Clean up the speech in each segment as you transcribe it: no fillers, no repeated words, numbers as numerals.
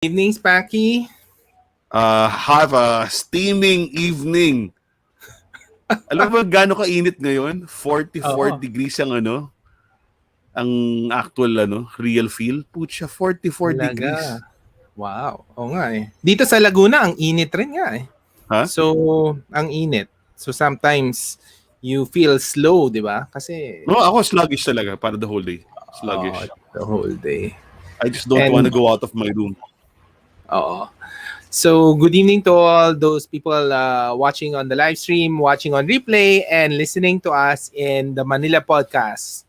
Evening, Spanky. Have a steaming evening. Alam mo gaano kainit ngayon? 44 Oo, degrees ang actual real feel. Putya, 44 degrees. talaga. Wow. Oo nga eh. Dito sa Laguna, ang init rin nga eh. Ha? So, ang init. So, sometimes, you feel slow, di ba? Kasi, No, ako sluggish talaga para the whole day. oh, Sluggish. the whole day. I just don't want And, to go out of my room. oo. So, good evening to all those people watching on the live stream, watching on replay, and listening to us in the Manila podcast.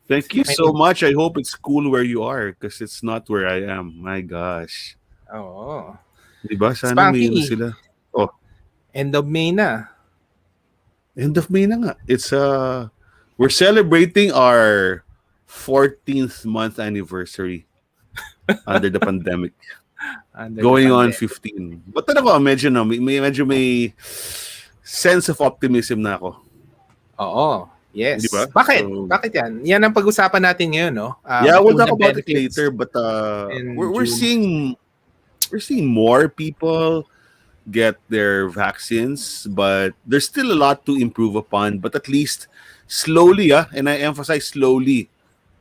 Thank you My so name, much. I hope it's cool where you are because it's not where I am. My gosh. oh, Diba? Sana may Spanky, sila. Oh, end of May na. end of May na nga. We're celebrating our 14th month anniversary under the pandemic. Under the Going on pandemic. 15. But talaga medyo may sense of optimism na ako. Oo. Di ba? Yes. Bakit? So, Bakit yan? Yan ang pag-usapan natin ngayon, no? yeah, we'll Bakuna talk about it benefits later. But in we're June. seeing more people get their vaccines, but there's still a lot to improve upon. But at least slowly, and I emphasize slowly,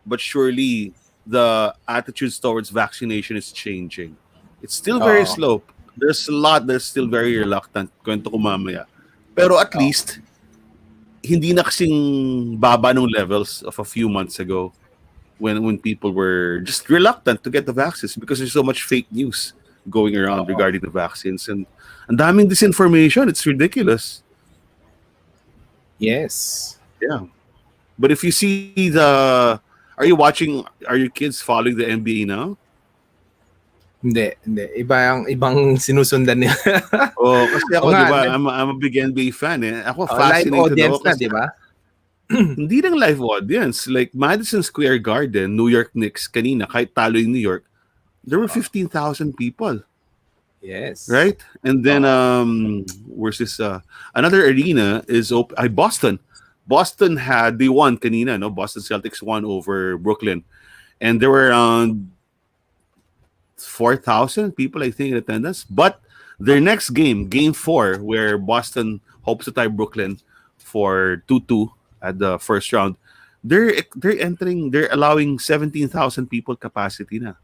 but surely, the attitudes towards vaccination is changing. It's still very Oo. slow. There's a lot that's still very reluctant. Kwento ko mamaya. Pero at Oo. least, hindi na kasing baba ng levels of a few months ago when people were just reluctant to get the vaccines because there's so much fake news going around Oo. regarding the vaccines. And ang daming disinformation. It's ridiculous. Yes. Yeah. But if you see are your kids following the NBA now? Hindi. Ibang sinusundan nila. Oh, kasi Oo ako, di nga. ba, I'm a big NBA fan eh. Ako, Live fascinated audience ako na, kasi di ba? hindi lang live audience. Like Madison Square Garden, New York Knicks, kanina, kahit talo yung New York, there were 15,000 people, Yes. right? And then, where's this? Another arena is Boston. They won kanina, no? Boston Celtics won over Brooklyn. And there were around 4,000 people, I think, in attendance. But their next game, Game 4, where Boston hopes to tie Brooklyn for 2-2 at the first round, they're allowing 17,000 people capacity na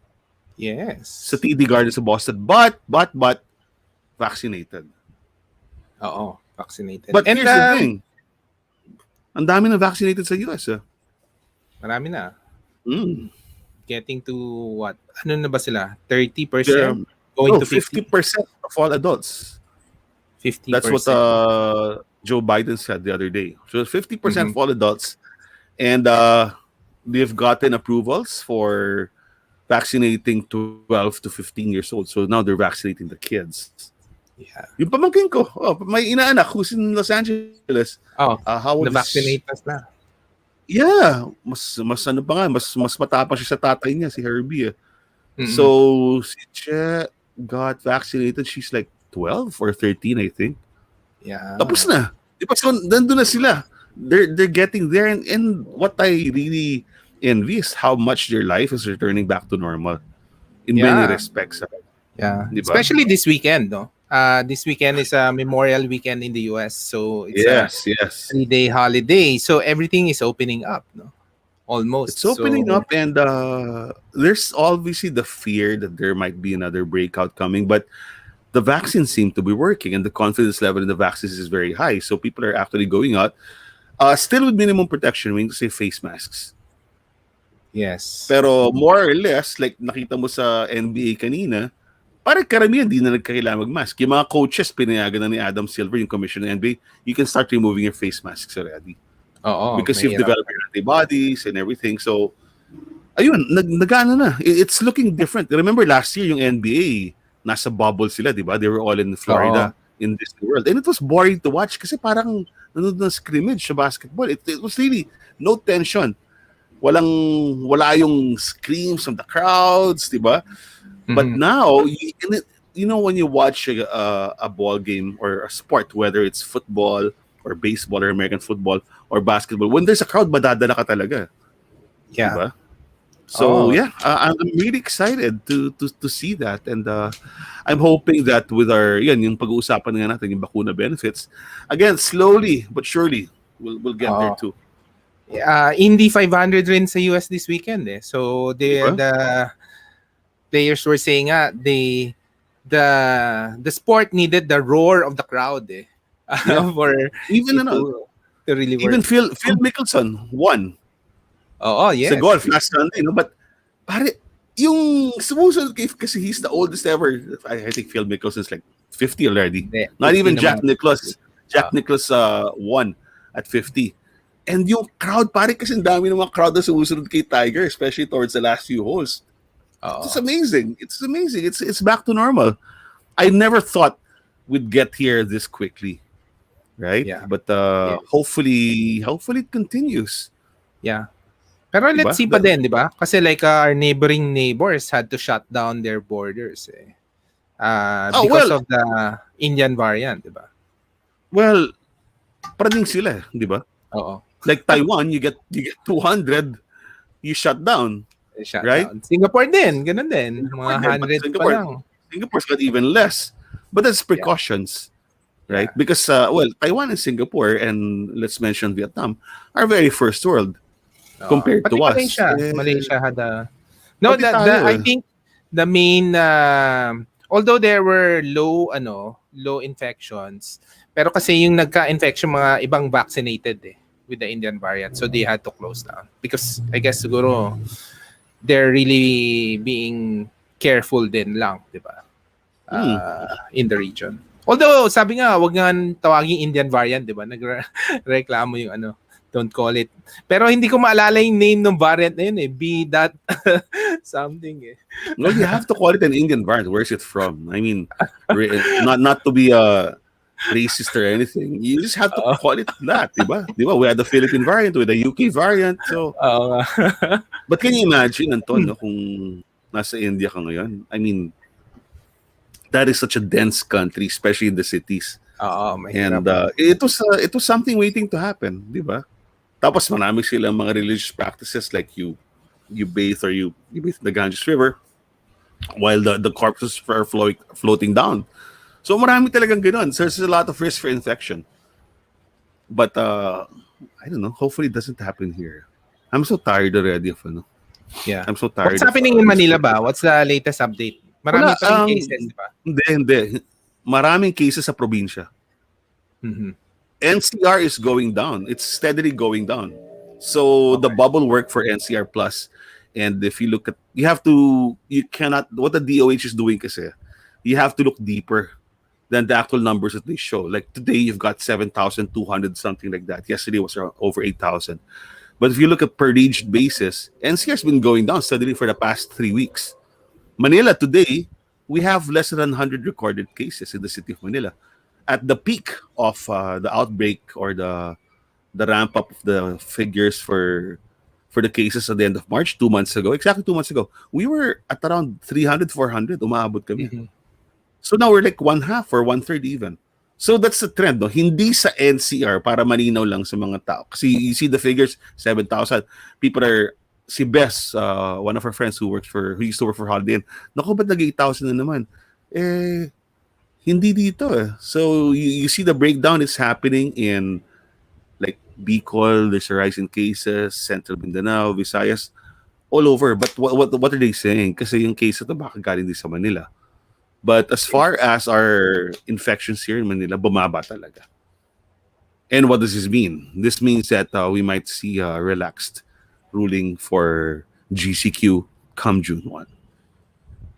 Yes. sa TD Garden sa Boston. But vaccinated. Oo. Vaccinated. But And here's the thing. Ang dami na vaccinated sa US. marami na. Mm. Getting to what? Ano na ba sila? 30%? Yeah. Going No, to 50%? 50% of all adults. 50%. That's what Joe Biden said the other day. So 50% of all adults, and they've gotten approvals for vaccinating 12 to 15 years old. So now they're vaccinating the kids. Yeah. Yung pamangkin ko, may inaanak who's in Los Angeles. Oh, How old is... na-vaccinate na. Yeah, mas ano pa nga, mas matapang siya sa tatay niya, si Herbie. Mm-mm. So si Che got vaccinated. She's like 12 or 13, I think. Yeah. Tapos na. Di ba? So, nandun na sila. They're getting there. And what I really envy is how much their life is returning back to normal in many respects. Yeah. Di ba? Especially this weekend, no? This weekend is a Memorial Weekend in the US. So it's Yes. a 3-day holiday. So everything is opening up, no? Almost. It's opening up, and there's obviously the fear that there might be another breakout coming, but the vaccines seem to be working, and the confidence level in the vaccines is very high. So people are actually going out, still with minimum protection, meaning to say face masks. Yes. Pero more or less, like nakita mo sa NBA kanina, parang karamihan di na nagkakailangan mag-mask. Yung mga coaches, pinayagan na ni Adam Silver, yung commissioner ng NBA, you can start removing your face masks already. Oo. Because you've developed your antibodies and everything. So, ayun, nag-ano na. It's looking different. Remember last year, yung NBA, nasa bubble sila, di ba? They were all in Florida, in Disney World. And it was boring to watch kasi parang nanonood ng scrimmage sa basketball. It was really no tension. Wala yung screams from the crowds, di ba? But now, you know, when you watch a ball game or a sport, whether it's football or baseball or American football or basketball, when there's a crowd, madadala ka talaga. Yeah. Diba? So Oh, yeah, I'm really excited to see that, and I'm hoping that with our yan yung pag-uusapan nga natin yung bakuna benefits, again slowly but surely we'll get there oh. too. Indy 500 rin sa US this weekend eh. So Di ba? the players were saying the the sport needed the roar of the crowd eh Yeah. for Even it ano, to really work. even Phil Mickelson won Oh, sa yes. golf last Sunday, no? But pare, yung sumusunod kasi he's the oldest ever. I think Phil Mickelson's like 50 already. Hindi, Not 50 even naman. Jack Nicklaus. Ah. Jack Nicklaus won at 50. And yung crowd, pare kasi ang dami ng mga crowd na sumusunod kay Tiger, especially towards the last few holes. It's Oo. amazing. It's amazing. It's back to normal. I never thought we'd get here this quickly, right? Yeah. But Yes. hopefully it continues. Yeah. Pero let's Diba? see pa din, di ba? Kasi like our neighboring neighbors had to shut down their borders eh. Oh, Because well, of the Indian variant, di ba? well, parating sila, di ba? Oo. Like Taiwan, you get 200, you shut down, Shut right? down. Singapore din, ganun din. Mga But 100 pa lang. Singapore's got even less. But that's Yeah. precautions, right? Yeah. Because well, Taiwan and Singapore and let's mention Vietnam are very first world compared Pati to us. Malaysia had a no Pati the tayo I think the main although there were low infections, pero kasi yung nagka-infection mga ibang vaccinated eh with the Indian variant, so they had to close down because I guess siguro they're really being careful din lang, di ba? In the region. Although sabi nga wag nga tawaging Indian variant, di ba? Nagreklamo yung don't call it. Pero hindi ko maalala yung name ng variant na yun eh. B that something eh. Well, you have to call it an Indian variant. Where's it from? I mean, not to be racist or anything. You just have to call it that, diba? Diba? We had the Philippine variant, with the UK variant. So, but can you imagine, Anton, no, kung nasa India ka ngayon? I mean, that is such a dense country, especially in the cities. Mahirap. And it was something waiting to happen, diba? Tapos marami silang mga religious practices like you bathe or you bathe in the Ganges River while the corpses are floating down. So marami talagang ganoon. So there's a lot of risk for infection. But I don't know. Hopefully it doesn't happen here. I'm so tired already of Yeah. I'm so tired. What's happening in Manila ba? What's the latest update? Marami pa rin cases, di ba? Hindi. Maraming cases sa probinsya. Mm-hmm. NCR is going down. It's steadily going down. So the bubble worked for NCR Plus. And if you look at, you cannot, what the DOH is doing kasi, you have to look deeper than the actual numbers that they show. Like today, you've got 7,200, something like that. Yesterday was around over 8,000. But if you look at per region basis, NCR has been going down steadily for the past 3 weeks. Manila today, we have less than 100 recorded cases in the city of Manila. At the peak of the outbreak or the ramp up of the figures for the cases at the end of March, 2 months ago, exactly 2 months ago, we were at around 300, 400, umaabot kami. Mm-hmm. So now we're like 1/2 or 1/3 even. So that's the trend, no? Hindi sa NCR, para malinaw lang sa mga tao. Kasi you see the figures, 7,000. People are, si Bess, one of our friends who used to work for Holiday Inn, naku, ba't nag-8,000 na naman? Hindi dito eh. So you see the breakdown is happening in like Bicol, there's a rise in cases, Central Mindanao, Visayas, all over. But what are they saying? Kasi yung case ito baka galing din sa Manila. But as far as our infections here in Manila, bumaba talaga. And what does this mean? This means that we might see a relaxed ruling for GCQ come June 1.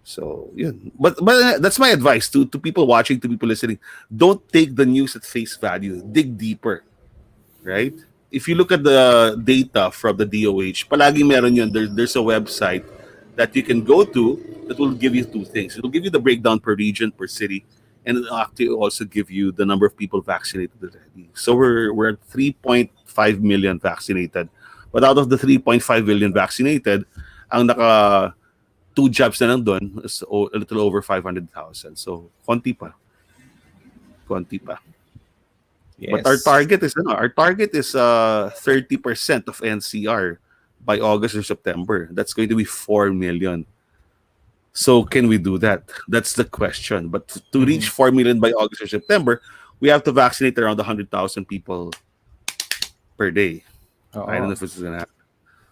So, yeah. But that's my advice to people watching, to people listening. Don't take the news at face value. Dig deeper. Right? If you look at the data from the DOH, palagi meron yun. There's a website that you can go to that will give you two things. It will give you the breakdown per region, per city, and it will actually also give you the number of people vaccinated already. So we're at 3.5 million vaccinated. But out of the 3.5 million vaccinated, ang naka 2 jobs na lang doon is a little over 500,000. So konti pa. Yes. But our target is 30% of NCR by August or September. That's going to be 4 million. So can we do that? That's the question. But to reach 4 million by August or September, we have to vaccinate around 100,000 people per day. I don't know Oo. if it's gonna happen.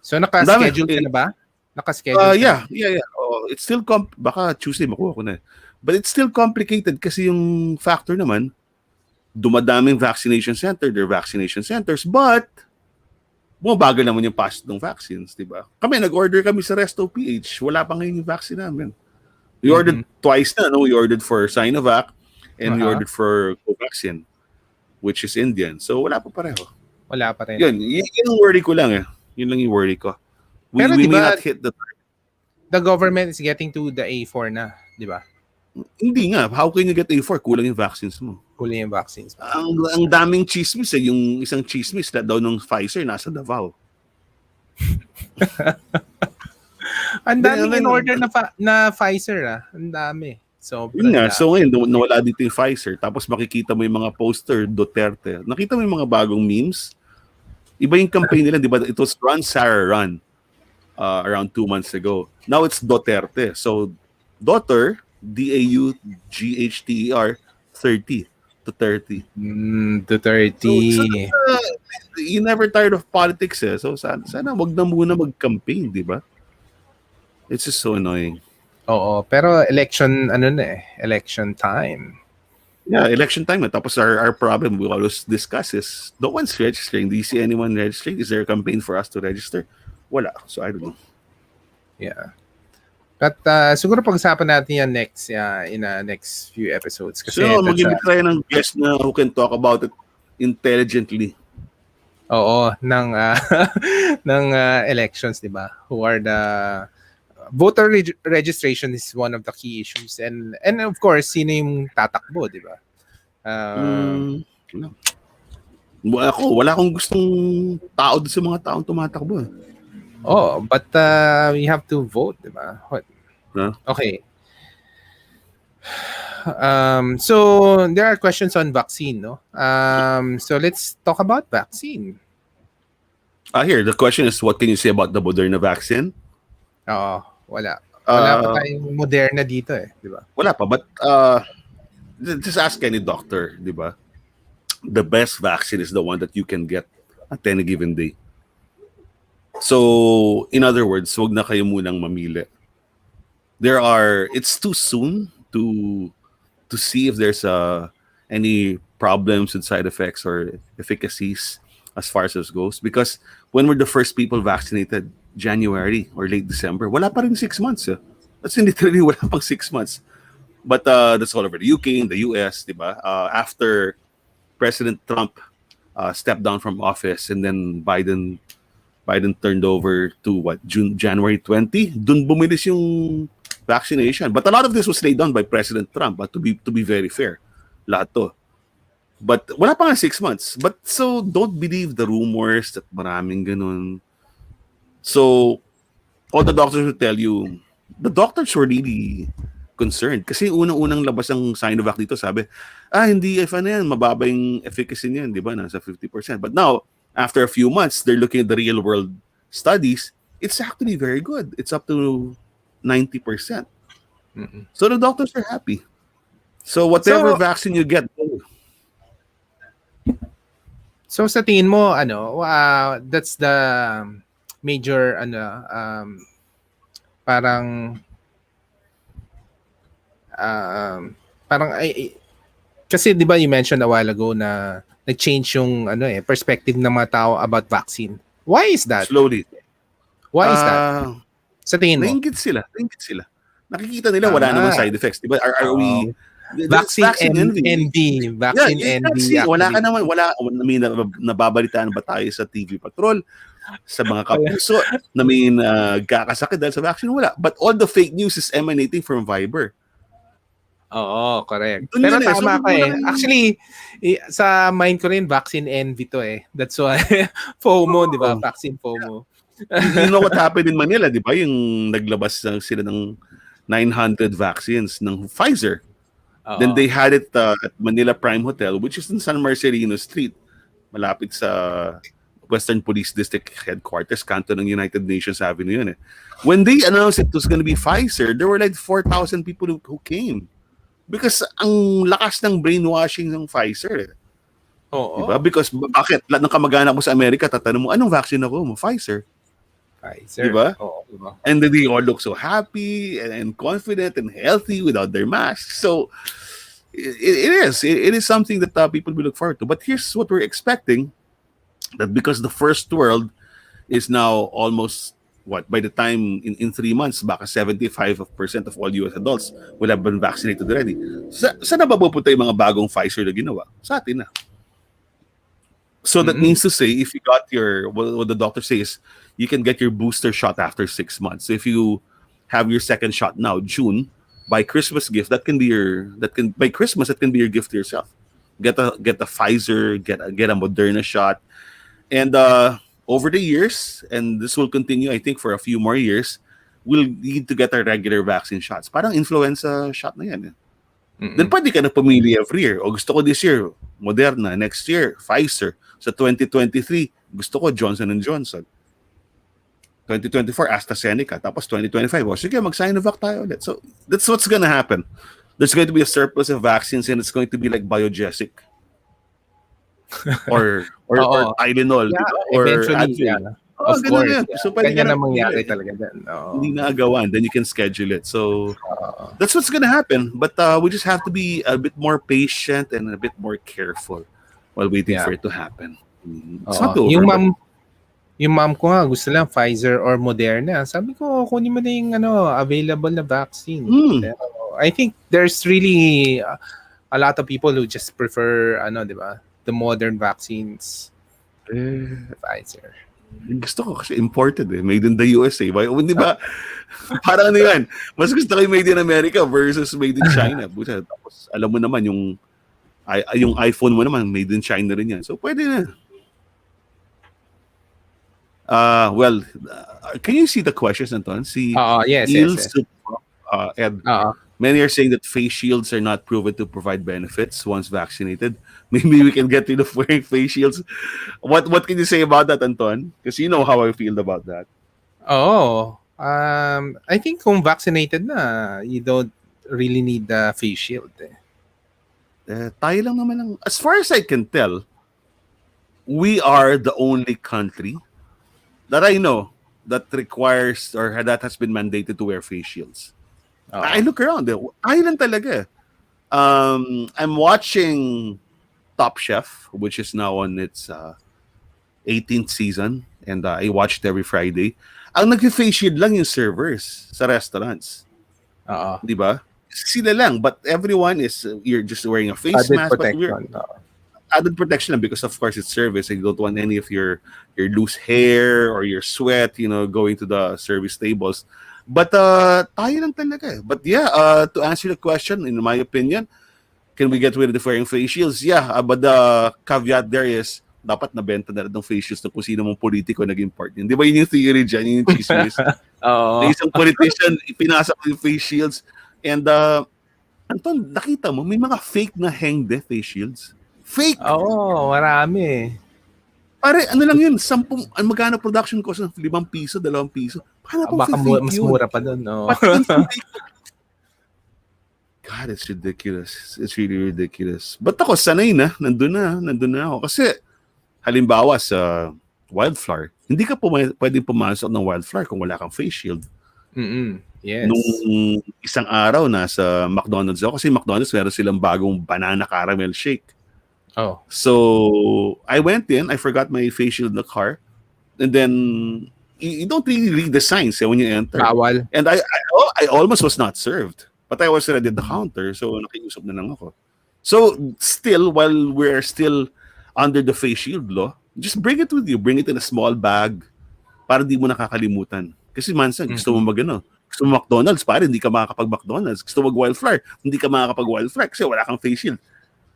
So, Ang dami. naka-schedule ka na ba? Naka-schedule ka na ba? Yeah. Oh, it's still baka Tuesday makuha ko na. But it's still complicated kasi yung factor naman, dumadaming vaccination center, there are vaccination centers, but bumabagal naman yung pass ng vaccines, di ba? Kami, nag-order kami sa Resto PH. Wala pa ngayon yung vaccine namin. We ordered twice na, no? We ordered for Sinovac and we ordered for Covaxin, which is Indian. So, wala pa pareho. Wala pa rin. Yun yung worry ko lang eh. Yun lang yung worry ko. Pero We may diba, not hit the government is getting to the A4 na, di ba? Hindi nga. How can you get A4? Kulang yung vaccines mo. Kulang yung vaccines. Ang daming chismis eh. Yung isang chismis na daw ng Pfizer nasa Davao. Ang daming in-order na Pfizer ah. Ang dami. So, yun nga. So ngayon, nawala dito yung Pfizer. Tapos makikita mo yung mga poster, Duterte. Nakita mo yung mga bagong memes? Iba yung campaign nila, di ba? It was Run, Sarah, Run around 2 months ago. Now it's Duterte. So, daughter, DAUGHTER, 30 to 30. To 30. So, you never tired of politics eh. So, sana wag na muna mag-campaign, di ba? It's just so annoying. Oo, pero election, election time. Yeah, election time. Tapos our problem we always discuss is no one's registering. Do you see anyone registering? Is there a campaign for us to register? Wala. So I don't know. Yeah. But siguro pag-usapan natin yan next in next few episodes. Kasi so mag-invite tayo ng guest na who can talk about it intelligently. Oo, ng elections, di ba? Who are the voter registration is one of the key issues, and of course sino yung tatakbo, di ba? Wala akong gustong tao doon sa mga taong tumatakbo. Oh, but we have to vote, di ba? Huh? Okay. So there are questions on vaccine, no? So let's talk about vaccine. Here, the question is, what can you say about the Moderna vaccine? Oo, wala. Wala pa tayong Moderna dito eh, di ba? Wala pa, but just ask any doctor, di ba? The best vaccine is the one that you can get at any given day. So, in other words, wag na kayo munang mamili. It's too soon to see if there's any problems and side effects or efficacies as far as this goes. Because when we're the first people vaccinated, January or late December, wala pa rin 6 months. That's literally wala pang 6 months. But that's all over the UK and the US, di ba? After President Trump stepped down from office and then Biden turned over to January 20, dun bumilis yung vaccination. But a lot of this was laid down by President Trump, to be very fair. Lahat to. But wala pa nga 6 months. But so don't believe the rumors that maraming ganun. So all the doctors will tell you, the doctors were really concerned. Kasi unang-unang labas ang Sinovac dito, sabi, hindi, mababa yung efficacy niyan, di ba? Nasa 50%. But now, after a few months, they're looking at the real world studies. It's actually very good. It's up to 90%. So the doctors are happy. So whatever vaccine you get. So sa tingin mo, that's the major, kasi di ba you mentioned a while ago na nag-change yung perspective ng mga tao about vaccine. Why is that? Slowly. Why is that? Sa tingin mo? Nainggit sila. Nakikita nila wala namang side effects. Diba? Are we... Vaccine envy. Vaccine envy. Wala ka naman. May nababalitaan ba tayo sa TV Patrol? Sa mga kapuso na may kakasakit dahil sa vaccine? Wala. But all the fake news is emanating from Viber. Oo, correct. Pero tama ka eh. Actually, sa mind ko rin, vaccine envy to eh. That's why, FOMO, di ba? Vaccine FOMO. You know what happened in Manila, di ba? Yung naglabas sila ng 900 vaccines ng Pfizer. Then they had it at Manila Prime Hotel, which is in San Marcelino Street. Malapit sa Western Police District Headquarters, kanto ng United Nations Avenue yun eh. When they announced it was gonna be Pfizer, there were like 4,000 people who came. Because ang lakas ng brainwashing ng Pfizer eh. Diba? Oo. Because bakit? Lahat ng kamag-anak mo sa Amerika, tatanong mo, anong vaccine ako mo? Pfizer. Pfizer. Diba? Oo, diba? And then they all look so happy and confident and healthy without their masks. So it is something that people will look forward to. But here's what we're expecting, that because the first world is now almost, what, by the time in 3 months, baka 75% of all US adults will have been vaccinated already. Saan na ba pupunta yung mga bagong Pfizer na ginawa? Sa atin na. So that means to say, if you got your, what the doctor says, you can get your booster shot after 6 months. So if you have your second shot now, June, by Christmas gift, by Christmas, that can be your gift to yourself. Get a Pfizer, get a Moderna shot, and over the years, and this will continue, I think, for a few more years, we'll need to get our regular vaccine shots. Parang influenza shot na yan. Then pwede ka na pumili every year. O gusto ko this year, Moderna. Next year, Pfizer. Sa 2023, gusto ko Johnson & Johnson. 2024, AstraZeneca. Tapos 2025, sige, mag-Sinovac tayo ulit. So that's what's gonna happen. There's going to be a surplus of vaccines and it's going to be like Biogesic. or Tylenol. Yeah, diba? Or eventually, Advil. yeah. Of ganun course. yan. Yeah. So pwede Ganyan ka na na mangyari pumili. talaga din. Hindi na agawan, then you can schedule it. So that's what's gonna happen. But we just have to be a bit more patient and a bit more careful while waiting for it to happen. It's not over. Yung mom ko nga, gusto lang Pfizer or Moderna. Sabi ko, kunin mo na yung available na vaccine. Pero I think there's really a lot of people who just prefer, di ba, the modern vaccines. Pfizer. Gusto ko kasi imported eh. Made in the USA. Di ba? Parang ano yan. Mas gusto ko yung made in America versus made in China. Tapos alam mo naman yung iPhone mo naman, made in China rin yan. So pwede na. Can you see the questions, Anton? Yes. Ed. Many are saying that face shields are not proven to provide benefits once vaccinated. Maybe we can get rid of wearing face shields. What can you say about that, Anton? Because you know how I feel about that. I think kung vaccinated na, you don't really need the face shield. Tayo lang naman as far as I can tell, we are the only country that I know that requires or that has been mandated to wear face shields. I look around. Tayo lang talaga. I'm watching Top Chef, which is now on its 18th season, and I watch it every Friday. Ang nag-face shield lang yung servers sa restaurants. Di ba? Sila lang, but everyone is, you're just wearing a face mask. Protection. Added protection lang because of course it's service. You don't want any of your loose hair or your sweat, going to the service tables. But tayo lang talaga. But yeah, to answer the question, in my opinion, can we get rid of the wearing face shields? Yeah, but the caveat there is dapat nabenta na rin ng face shields na kung sino mong politiko naging part. Di ba yun yung theory dyan, yun yung chismis? Isang politician, ipinasa ko yung face shields. And Anton, nakita mo, may mga fake na hanged face shields. Fake! Marami. Pare, ano lang yun, magkano production cost ng 5 piso, 2 piso. Paano Baka mas mura pa doon, no? God, it's ridiculous. It's really ridiculous. But ako, sanay na. Nandun na ako. Kasi, halimbawa sa wildflower, hindi ka pwedeng pumasok ng wildflower kung wala kang face shield. Yes. Nung isang araw, nasa McDonald's ako. Kasi McDonald's, meron silang bagong banana caramel shake. So I went in, I forgot my face shield in the car, and then you don't really read the signs when you enter. Bawal. And I almost was not served, but I was already at the counter, so nakiusap na lang ako. So still, while we're still under the face shield law, just bring it with you. Bring it in a small bag para di mo nakakalimutan. Kasi mansan, gusto mo gusto mo McDonald's, para hindi ka makakapag-McDonald's. Gusto mo mag-wildflower, hindi ka makakapag-wildflower kasi wala kang face shield.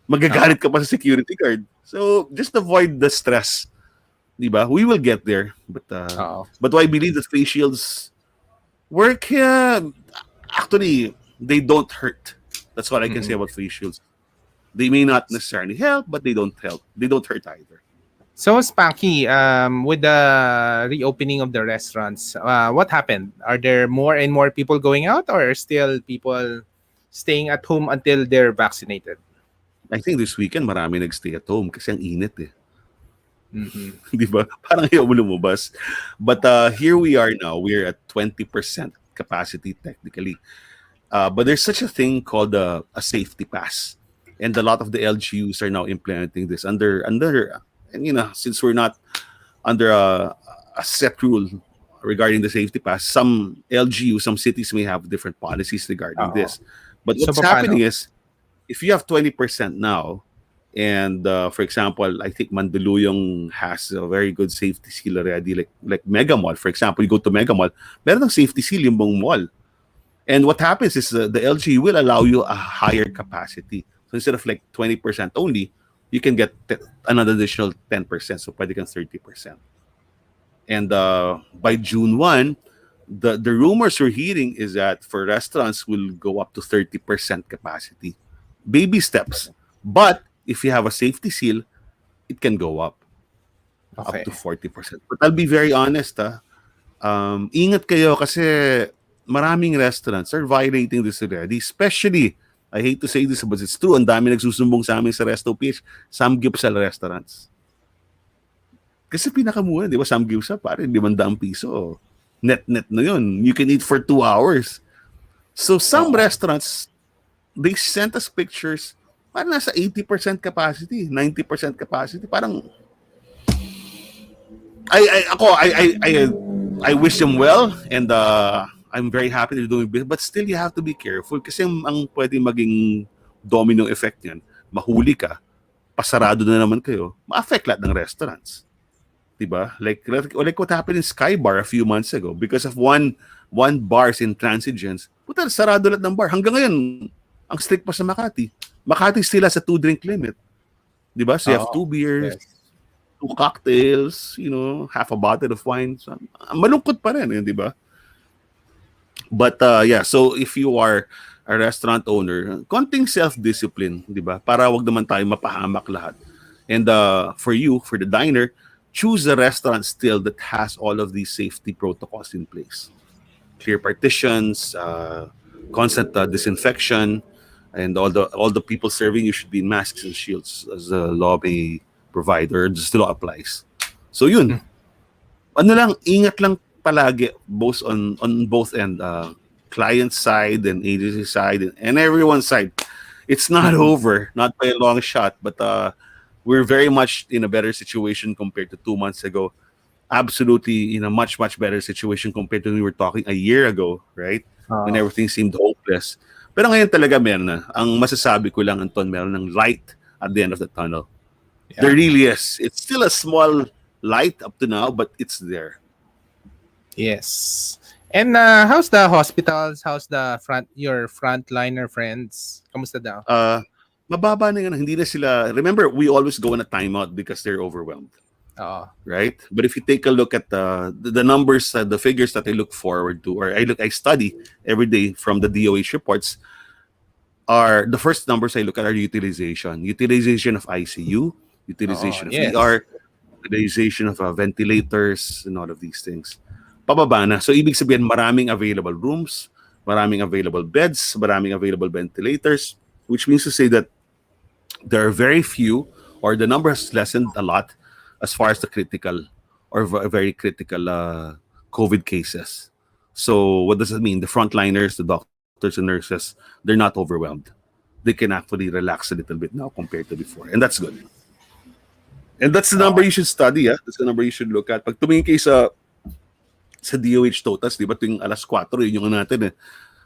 Magagalit ka pa sa security guard. So, just avoid the stress. Diba? We will get there. But I believe that face shields work actually, they don't hurt. That's what I can say about face shields. They may not necessarily help, but they don't help. They don't hurt either. So, Spanky, with the reopening of the restaurants, what happened? Are there more and more people going out, or are still people staying at home until they're vaccinated? I think this weekend marami nagstay at home kasi ang init eh. Mm-hmm. Di ba? Parang ayaw mo lumabas. But here we are now. We're at 20% capacity technically. But there's such a thing called a safety pass. And a lot of the LGUs are now implementing this under and since we're not under a set rule regarding the safety pass, some LGU, some cities may have different policies regarding Oo. this. But So, what's paano? happening is if you have 20% now, and for example, I think Mandaluyong has a very good safety seal already, like Mega Mall. For example, you go to Mega Mall, meron ng safety seal yung buong mall. And what happens is the LG will allow you a higher capacity. So instead of like 20% only, you can get another additional 10%. So pwede kang 30%. And by June 1, the rumors we're hearing is that for restaurants will go up to 30% capacity. Baby steps. But if you have a safety seal, it can go up to Okay. 40%. But I'll be very honest, ingat kayo kasi maraming restaurants are violating this already. Especially, I hate to say this, but it's true, ang dami nagsusumbong sa amin sa Resto PH, Samgyeopsal restaurants. Kasi pinakamura, di ba? Samgyeopsal, pare, 500 piso. Net na yun. You can eat for 2 hours. So some Oo. restaurants, they sent us pictures, parang nasa 80% capacity, 90% capacity. Parang, I wish them well, and I'm very happy they're doing business. But still, you have to be careful kasi ang pwede maging domino effect niyan, mahuli ka, pasarado na naman kayo, ma-affect lahat ng restaurants. Diba? Like what happened in Sky Bar a few months ago because of one bar's intransigence. Puta, sarado lahat ng bar. Hanggang ngayon, ang strict pa sa Makati. Makati sila sa 2-drink limit. Diba? So you have 2 Oo. beers, Yes. 2 cocktails, half a bottle of wine. So, malungkot pa rin, di ba? But yeah, so if you are a restaurant owner, konting self-discipline, di ba? Para wag naman tayo mapahamak lahat. And for the diner, choose a restaurant still that has all of these safety protocols in place. Clear partitions, constant disinfection, and all the people serving you should be in masks and shields as the law may provide or just the law applies. So yun, ano lang, ingat lang palagi both on both end, client side and agency side and everyone's side. It's not over, not by a long shot, but we're very much in a better situation compared to 2 months ago. Absolutely in a much better situation compared to when we were talking a year ago, right? When Oo. everything seemed hopeless. Pero ngayon talaga meron na. Ang masasabi ko lang, Anton, meron ng light at the end of the tunnel. There Yeah. really is. It's still a small light up to now, but it's there. Yes. And how's the hospitals? How's your frontliner friends? Kamusta daw? Mababa na yun. Hindi na sila, remember, we always go on a timeout because they're overwhelmed, Oo. right? But if you take a look at the numbers, the figures that I look forward to, or I study every day from the DOH reports, are the first numbers I look at are utilization of ICU, utilization Oo. of Yes. ER, utilization of ventilators, and all of these things. Pababa na. So, ibig sabihin, maraming available rooms, maraming available beds, maraming available ventilators, which means to say that there are very few, or the number has lessened a lot as far as the critical or very critical COVID cases. So, what does it mean? The frontliners, the doctors and nurses, they're not overwhelmed. They can actually relax a little bit now compared to before. And that's good. And that's the number you should study. That's the number you should look at. Pag tumingin kayo sa DOH totals, di ba tuwing alas 4, yun yung natin eh.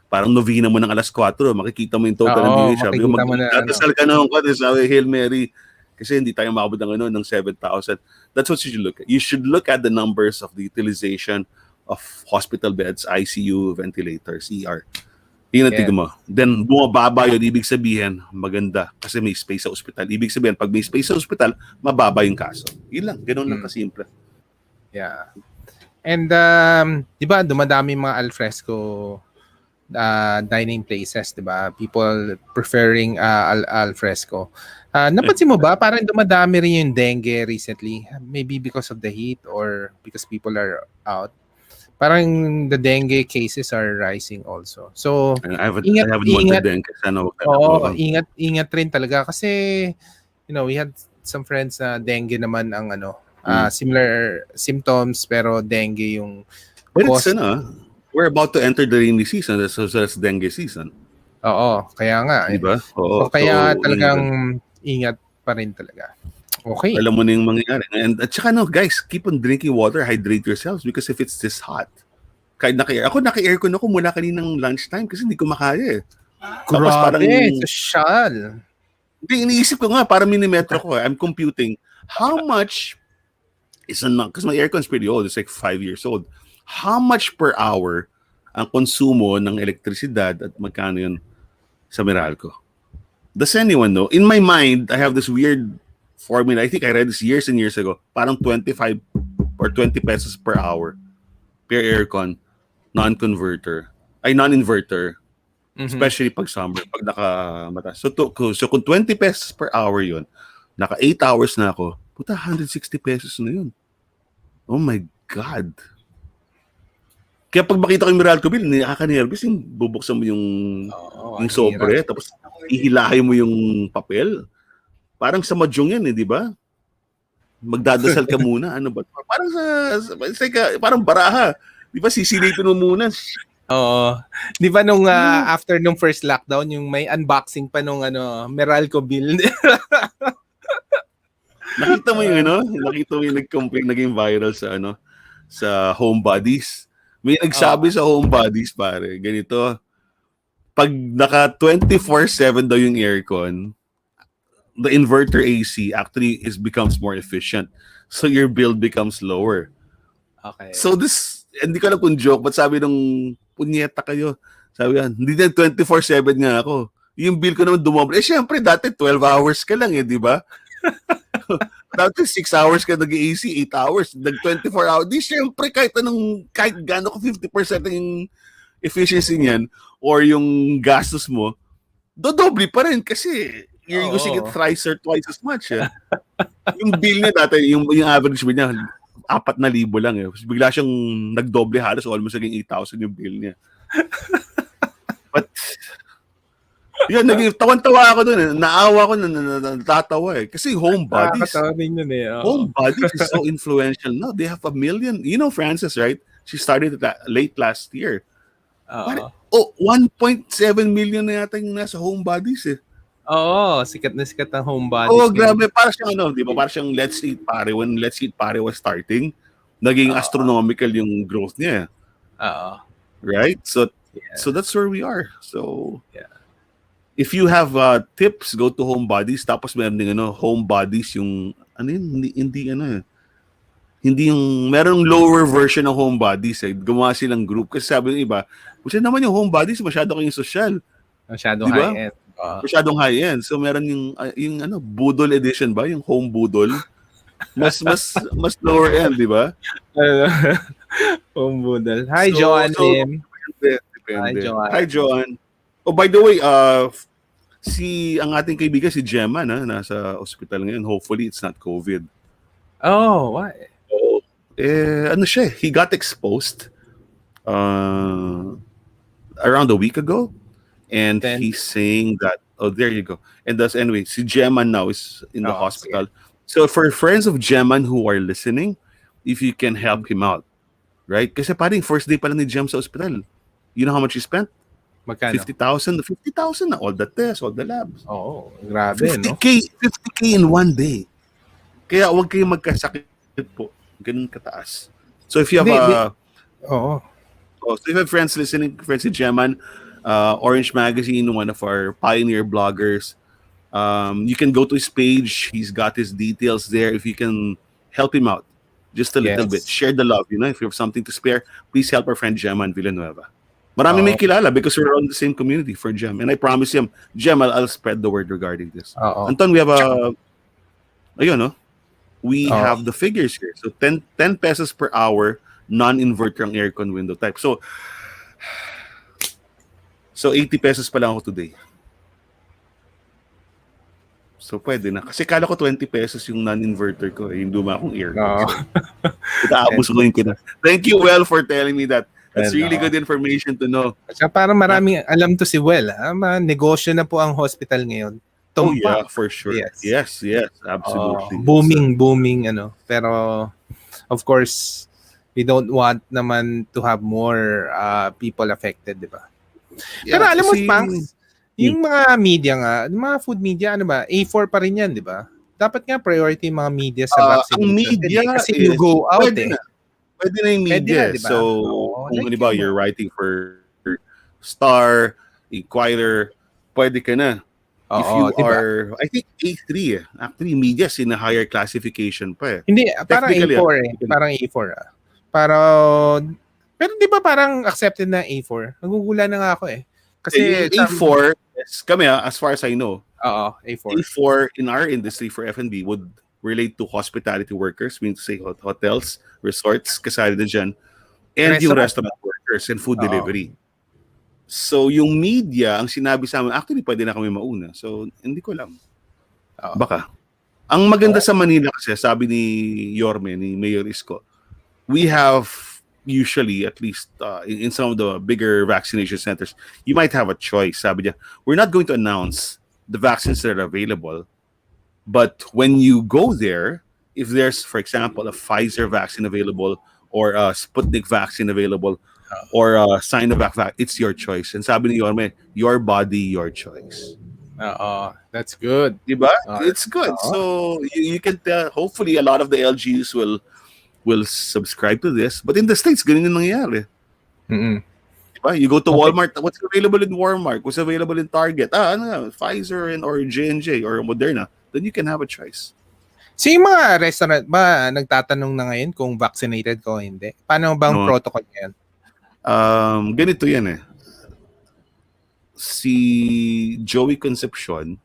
Parang novena mo ng alas 4, makikita mo yung total ng Oo, DOH. Sabi ko, makikita mo na magdadasal ka na sabi, Hail Mary. Kasi hindi tayo maabot ng 7,000. That's what you should look at. You should look at the numbers of the utilization of hospital beds, ICU, ventilators, ER. Yun ang Yeah. tignan mo. Then, bumababa yun, ibig sabihin, maganda. Kasi may space sa ospital. Ibig sabihin, pag may space sa ospital, mababa yung kaso. Yun lang. Ganun lang kasimple. Yeah. And di ba dumadami mga alfresco dining places, 'di ba? People preferring al fresco. Napansin mo ba parang dumadami rin yung dengue recently? Maybe because of the heat or because people are out. Parang the dengue cases are rising also. So, And I ingat haven't wanted ingat. din kasi ano, Oo, ingat rin talaga kasi we had some friends na dengue naman ang similar symptoms pero dengue yung but it's cause. we're about to enter the rainy season, so that's dengue season. Oo, kaya nga Di eh. ba? Oo. So So, kaya yun talagang yun. ingat pa rin talaga. Okay. Alam mo na yung mangyayari. And at saka guys, keep on drinking water, hydrate yourselves because if it's this hot, kahit naka-aircon ako mula kaninang lunchtime kasi hindi ko makaya eh. Tapos parang, Grabe, social. hindi, iniisip ko nga, para minimetro ko, I'm computing, how much kasi my aircon's pretty old, it's like 5 years old. How much per hour ang konsumo ng elektrisidad at magkano yun sa Meralco? Does anyone know? In my mind, I have this weird formula. I think I read this years and years ago. Parang 25 or 20 pesos per hour per aircon, non-inverter, especially pag summer, pag nakamata. So kung 20 pesos per hour yun, naka 8 hours na ako, puta, 160 pesos na yun. Oh my God. Kaya pag makita ko yung Meralco bill, nakaka-nervous yung bubuksan mo yung sobre, tapos ihilahin mo yung papel. Parang sa Mahjong yan di ba? Magdadasal ka muna. Ano ba? Parang it's like parang baraha. Di ba, sisilipin mo muna. Oo. Di ba nung after nung first lockdown, yung may unboxing pa nung Meralco bill. Nakita mo yung nakita mo yung nag-complain, naging viral sa Homebodies. May nagsabi sa Homebodies, pare, ganito, pag naka 24/7 daw yung aircon, the inverter AC actually becomes more efficient. So your bill becomes lower. Okay. So hindi ko alam kung joke, but sabi nung punyeta kayo, sabi yan, hindi na 24/7 nga ako. Yung bill ko naman dumoble. Syempre, dati 12 hours ka lang di ba? Dati 6 hours ka nag-AC, 8 hours, nag-24 hours. Di syempre, kahit gano'n ko 50% yung efficiency niyan or yung gastos mo, dodoble pa rin kasi you're using it thrice or twice as much. Yung bill niya dati, yung average bill niya, 4,000 lang Bigla siyang nagdoble halos, almost naging 8,000 yung bill niya. But, yun, tawan-tawa ako dun Naawa ako natatawa Kasi Homebodies. Homebodies is so influential now. They have 1 million. You know Frances, right? She started late last year. 1.7 million na yata yung nasa Homebodies Oo, sikat na sikat ang Homebodies. Grabe. Para siyang di ba? Para siyang Let's Eat Pare. When Let's Eat Pare was starting, naging astronomical yung growth niya. Right? So that's where we are. So, if you have tips, go to Homebodies. Tapos meron ding Homebodies yung hindi yung merong lower version ng Homebodies gumawa silang group kasi sabi ng iba, kasi naman yung Homebodies masyado kayong social. Masyadong high-end. Masyadong high-end. So meron yung Budol edition ba, yung Home Budol. Mas lower end, di ba? Home Budol. Hi, Joanne. Depende. Hi, Joanne. Oh, by the way, ang ating kaibigan si Gemma nasa ospital ngayon. Hopefully it's not COVID. Oh, why? He got exposed around a week ago, and he's saying that there you go. And thus anyway, si Gemma now is in the hospital. So for friends of Gemma who are listening, if you can help him out, right? Kasi parang first day pa lang ni Gem sa ospital. You know how much he spent? Magkano? 50,000 na all the tests, all the labs. Oo, grabe, 50K in one day. Kaya huwag kayong magkasakit po. Ganun kataas. So if you have so if you have friends listening, friends si Geman, Orange Magazine, one of our pioneer bloggers, you can go to his page. He's got his details there. If you can help him out just a little bit, share the love. If you have something to spare, please help our friend Geman Villanueva. Marami may kilala because we're on the same community for Gem. And I promise him, Gem, I'll spread the word regarding this. Anton, we have we have the figures here. So 10 pesos per hour, non-inverter ang aircon window type. So So 80 pesos pa lang ako today. So pwede na. Kasi kala ko 20 pesos yung non-inverter ko, yung luma akong aircon. No. So itaabos ko na. Thank you, Well, for telling me that. That's Well, really good information to know. At saka parang maraming alam to si Well. Negosyo na po ang hospital ngayon. Oh Tumpak. yeah, for sure. Yes. Yes, absolutely. Booming, ano. Pero, of course, we don't want naman to have more people affected, di ba? Pero alam mo, Spanks, yung mga media nga, yung mga food media, ano ba, A4 pa rin yan, di ba? Dapat nga priority yung mga media sa vaccination. Ang media kasi you go out Pwede na yung media. diba? So, kung halimbawa you're writing for Star, Inquirer, pwede ka na. If you are, I think A3 actually media is in a higher classification pa eh. Hindi, parang A4 Parang A4 pero di ba parang accepted na A4? Nagugula na nga ako eh. Kasi A4, kami as far as I know, A4. A4 in our industry for F&B would relate to hospitality workers, mean to say hotels, resorts, kasali na dyan, and yung restaurant workers and food delivery. So, yung media, ang sinabi sa amin, actually, pwede na kami mauna. So, hindi ko alam. Baka. Ang maganda sa Manila kasi, sabi ni Yorme, ni Mayor Isko, we have usually, at least in some of the bigger vaccination centers, you might have a choice. Sabi niya, we're not going to announce the vaccines that are available, but when you go there, if there's, for example, a Pfizer vaccine available or a Sputnik vaccine available, or Sinovac vaccine, it's your choice. And sabi ni Yorme, your body, your choice. That's good. Diba? It's good. So you can tell, hopefully a lot of the LGUs will subscribe to this. But in the States, ganun yung nangyayari. Diba? You go to Walmart, what's available in Walmart? What's available in Target? Pfizer or J&J or Moderna. Then you can have a choice. So yung mga restaurant ba nagtatanong na ngayon kung vaccinated ko o hindi? Paano bang protocol ngayon? Ganito yan eh. Si Joey Concepcion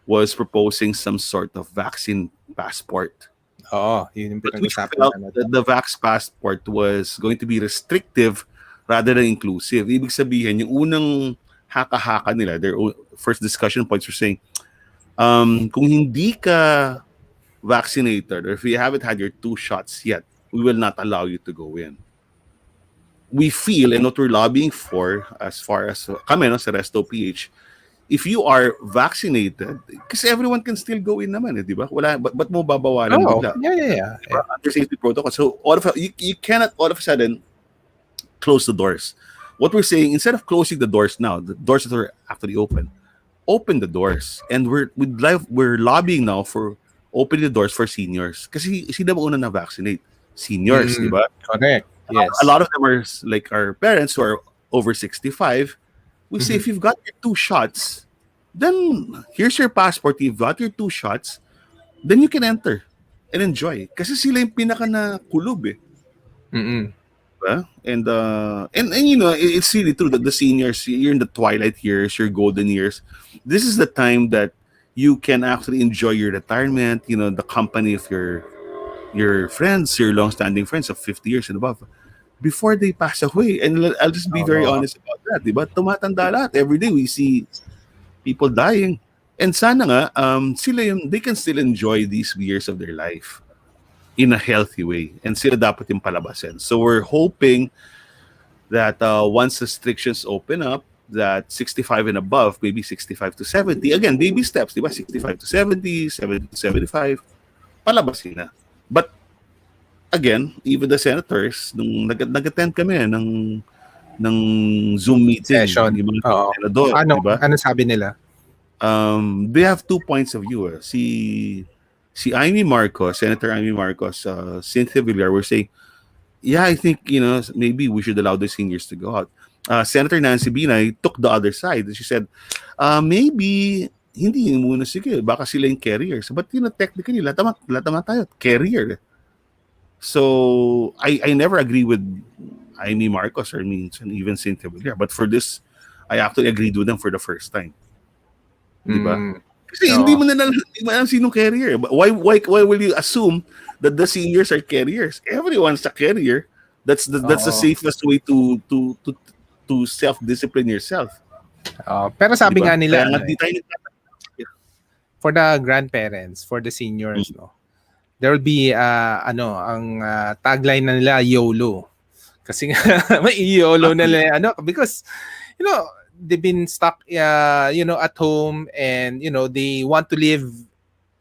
was proposing some sort of vaccine passport. Yun yung but we felt that the vax passport was going to be restrictive rather than inclusive. Ibig sabihin, yung unang haka-haka nila, their first discussion points were saying, kung hindi ka vaccinated or if you haven't had your 2 shots yet, we will not allow you to go in. We feel, and what we're lobbying for, as far as kami sa Resto PH, if you are vaccinated, kasi everyone can still go in naman, di ba? Wala, ba't mo babawalan bigla? Yeah. Under safety protocol. So you cannot all of a sudden close the doors. What we're saying, instead of closing the doors now, the doors that are actually open the doors. And we're lobbying now for opening the doors for seniors. Kasi sila ba una na vaccinate? Seniors, di ba? Correct. Yes. A lot of them are like our parents who are over 65. We say, if you've got your 2 shots, then here's your passport. You've got your 2 shots, then you can enter and enjoy. Kasi sila yung pinaka na kulub eh. Diba? And you know, it's really true that the seniors, you're in the twilight years, your golden years. This is the time that you can actually enjoy your retirement, you know, the company of your friends, your long-standing friends of 50 years and above, before they pass away. And I'll just be very honest about that, diba? Tumatanda lahat. Every day we see people dying. And sana nga, they can still enjoy these years of their life in a healthy way. And sila dapat yung palabasin. So we're hoping that once restrictions open up, that 65 and above, maybe 65 to 70, again, baby steps, diba? 65 to 70, 70 to 75, palabasin na. But again, even the senators, nung nag-attend kami ng Zoom meeting, session, yung mga senador, diba? Ano sabi nila? They have 2 points of view. Si Amy Marcos, Senator Amy Marcos, Cynthia Villar were saying, yeah, I think, you know, maybe we should allow the seniors to go out. Senator Nancy Binay took the other side. She said, maybe hindi muna sige, baka sila yung carriers. But you know, technically, lahat naman tayo, carrier. So, I never agree with Amy Marcos or even Cynthia Villar. But for this, I actually agreed with them for the first time. Diba? Kasi hindi mo alam sinong carrier. Why will you assume that the seniors are carriers? Everyone's a carrier. That's the safest way to self-discipline yourself. Pero Di sabi ba? nga Kaya nila, nga ano, di tayo for the grandparents, for the seniors, no, there will be, ang tagline na nila, YOLO. Kasi nga, may YOLO na exactly. nila, because, they've been stuck, at home, and, they want to live,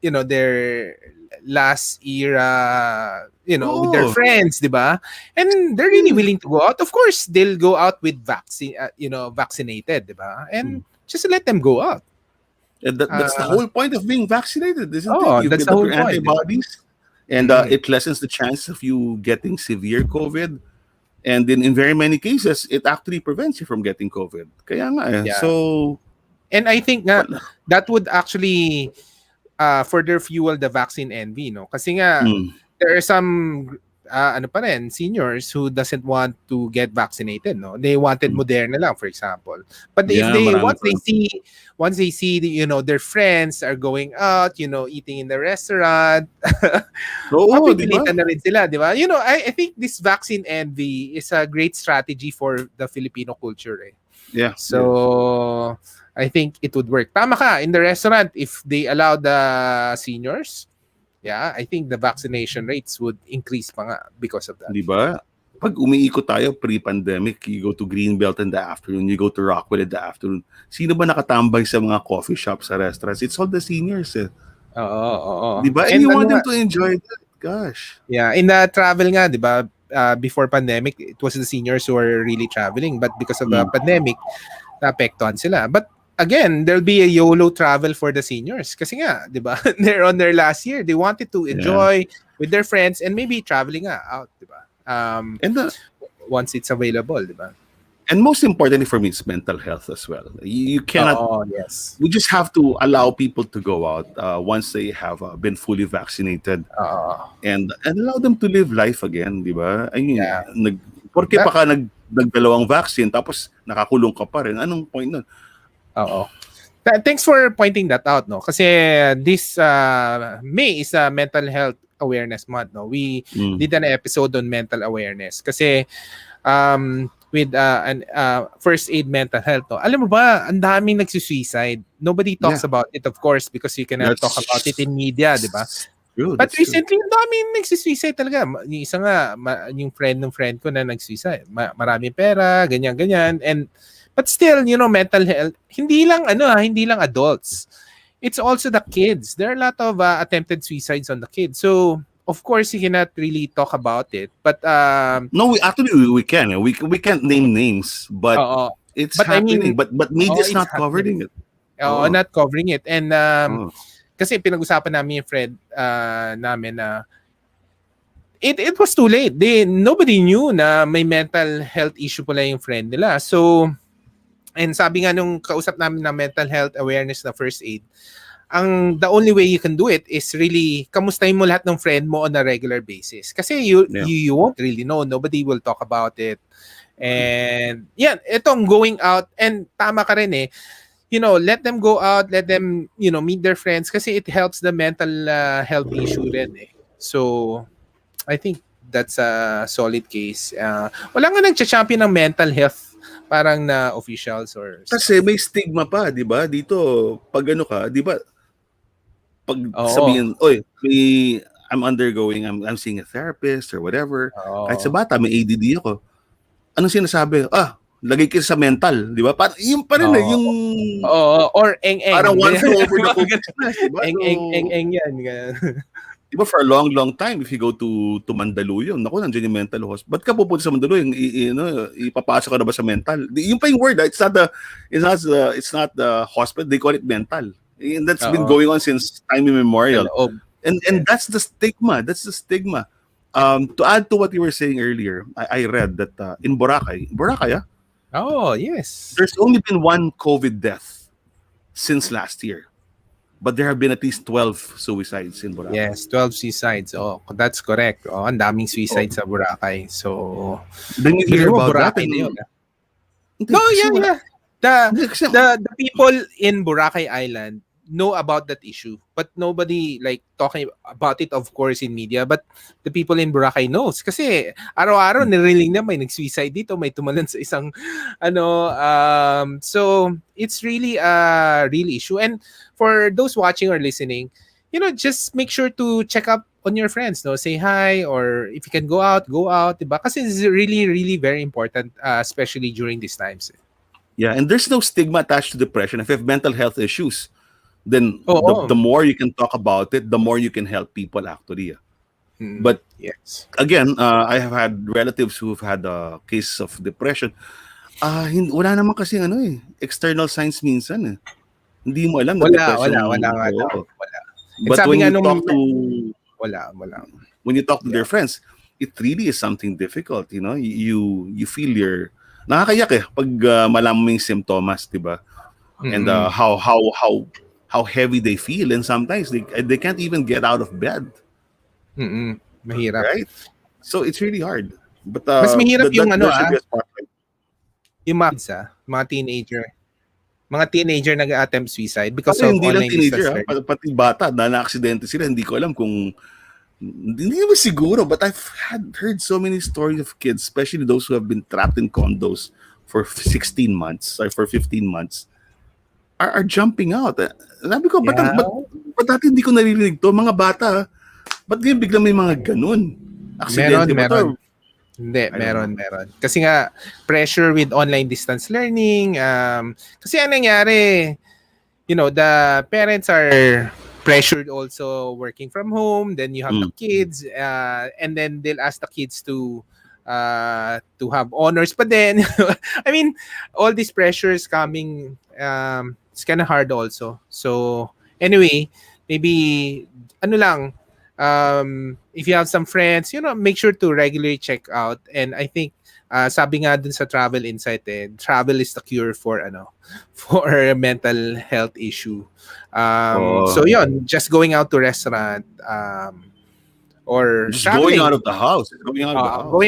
their last era, with their Oo. friends, di ba? And they're really Hmm. willing to go out. Of course, they'll go out with vaccinated, di ba? And just let them go out. And that's the whole point of being vaccinated, isn't it? You've That's built the up whole your point, di ba? antibodies, and Mm. it lessens the chance of you getting severe COVID. And in very many cases, it actually prevents you from getting COVID. Kaya nga eh. Yeah. So, And I think nga, wala. that would actually further fuel the vaccine envy, no? Kasi nga, Mm, there are some seniors who doesn't want to get vaccinated, no? They wanted mm. Moderna lang, for example. But if Yeah, they marami once pa. they see their friends are going out, eating in the restaurant, Oo, di ba? mapipilitan na rin sila, di ba? I think this vaccine envy is a great strategy for the Filipino culture, eh. Yeah, yeah. So, I think it would work. Tama ka, in the restaurant, if they allow the seniors, yeah, I think the vaccination rates would increase pa nga because of that. Di ba? Pag umiikot tayo pre-pandemic, you go to Greenbelt in the afternoon, you go to Rockwell in the afternoon. Sino ba nakatambay sa mga coffee shops, sa restaurants? It's all the seniors eh. Oo. Di ba? And And you want ano them nga, to enjoy that. Gosh. yeah, in the travel nga, di ba, before pandemic, it was the seniors who were really traveling. But because of the Mm. pandemic, naapektuhan sila. But again, there'll be a YOLO travel for the seniors. Kasi nga, di ba, they're on their last year. They wanted to Yeah. enjoy with their friends and maybe traveling nga out, di ba? And Once it's available, di ba? and most importantly for me, it's mental health as well. You cannot. Oh, yes. We just have to allow people to go out once they have been fully vaccinated, and allow them to live life again, di ba? I mean, Yeah. porque That- pa ka nagdalawang vaccine tapos nakakulong ka pa rin. Anong point nun? Oo. Thanks for pointing that out, no? Kasi this May is a mental health awareness month, no? We Mm. did an episode on mental awareness kasi with an first aid mental health, no? Alam mo ba, ang daming nagsisuicide. Nobody talks Yeah. about it, of course, because you cannot talk about it in media, di ba? True, But that's true. recently, ang daming nagsisuicide talaga. Yung isa nga, yung friend ng friend ko na nagsuicide. Maraming pera, ganyan. But still, mental health, hindi lang adults. It's also the kids. There are a lot of attempted suicides on the kids. So, of course, you cannot really talk about it. But, No, we can. We can't name names, but it's but I happening. mean, but media's it's not covering it. not covering it. And, Oh. kasi pinag-usapan namin yung friend namin na it was too late. Nobody knew na may mental health issue pala yung friend nila. So, and sabi nga nung kausap namin na mental health awareness na first aid, the only way you can do it is really kamustahin mo lahat ng friend mo on a regular basis. Kasi you won't really know. Nobody will talk about it. And yeah, itong going out, and tama ka rin eh, let them go out, let them, meet their friends kasi it helps the mental health issue rin eh. So, I think that's a solid case. Wala nga nag-champion ng mental health parang na officials or Kasi may stigma pa, di ba? Dito, pag ano ka, di ba? Pag sabihin, oy, I'm seeing a therapist or whatever. Kahit sa bata, may ADD ako. Anong sinasabi? Lagay ka sa mental, di ba? Yung pa rin yung... or eng-eng. Parang one flew over the cuckoo's nest, di ba? Eng-eng yan. Di ba, for a long time, if you go to Mandaluyong, naku, nandiyan yung mental hospital. Ba't ka pupunta sa Mandaluyong? Ipapasok ka na ba sa mental? Yung pa yung word, it's not the hospital, they call it mental. And that's been going on since time immemorial. And that's the stigma. To add to what you were saying earlier, I read that in Boracay, oh, yes. There's only been one COVID death since last year. But there have been at least 12 suicides in Boracay. Yes, 12 suicides. Oh, that's correct. Oh, ang daming suicides sa Boracay. So, then you hear about Boracay that. Na yun. No, yeah. The people in Boracay Island, know about that issue, but nobody like talking about it, of course, in media. But the people in Boracay knows kasi araw-araw narinig na may nag-suicide dito, may tumalon sa isang so it's really a real issue. And for those watching or listening, just make sure to check up on your friends, no? Say hi, or if you can go out, diba? Kasi it's really, really very important, especially during these times. Yeah, and there's no stigma attached to depression. If you have mental health issues, then Oo. the more you can talk about it, the more you can help people actually. But Yes. again, I have had relatives who've had a case of depression. Wala naman kasi external signs minsan eh. Hindi mo alam na depression. Wala nga daw. Oo. Wala. And But sabi when nga you nung talk to their friends, it really is something difficult, you feel nakakayak pag malaman mo yung symptoms, 'di ba? And how heavy they feel, and sometimes they can't even get out of bed. Mahirap. Right? So it's really hard. But Mas mahirap yung there should be a spotlight. yung mga kids, mga teenager. Mga teenager nag-attempt suicide because Kasi of hindi lang online teenager, distance learning. pati bata na na-aksidente sila. Hindi ko alam kung hindi naman siguro, but I've heard so many stories of kids, especially those who have been trapped in condos for 16 months or for 15 months are jumping out. Sabi ko, ba't dati hindi ko naririnig to? Mga bata, ba't ngayon biglang may mga ganun? Aksidente ba to? Hindi, meron. Kasi nga, pressure with online distance learning. Kasi ang nangyari, the parents are pressured also working from home. Then you have the kids, and then they'll ask the kids to have honors. But then, I mean, all these pressures coming, it's kind of hard also. So, anyway, maybe, if you have some friends, make sure to regularly check out. And I think, sabi nga dun sa Travel Insight, travel is the cure for a mental health issue. So yun, just going out to restaurant, or just traveling. going out of the house. Going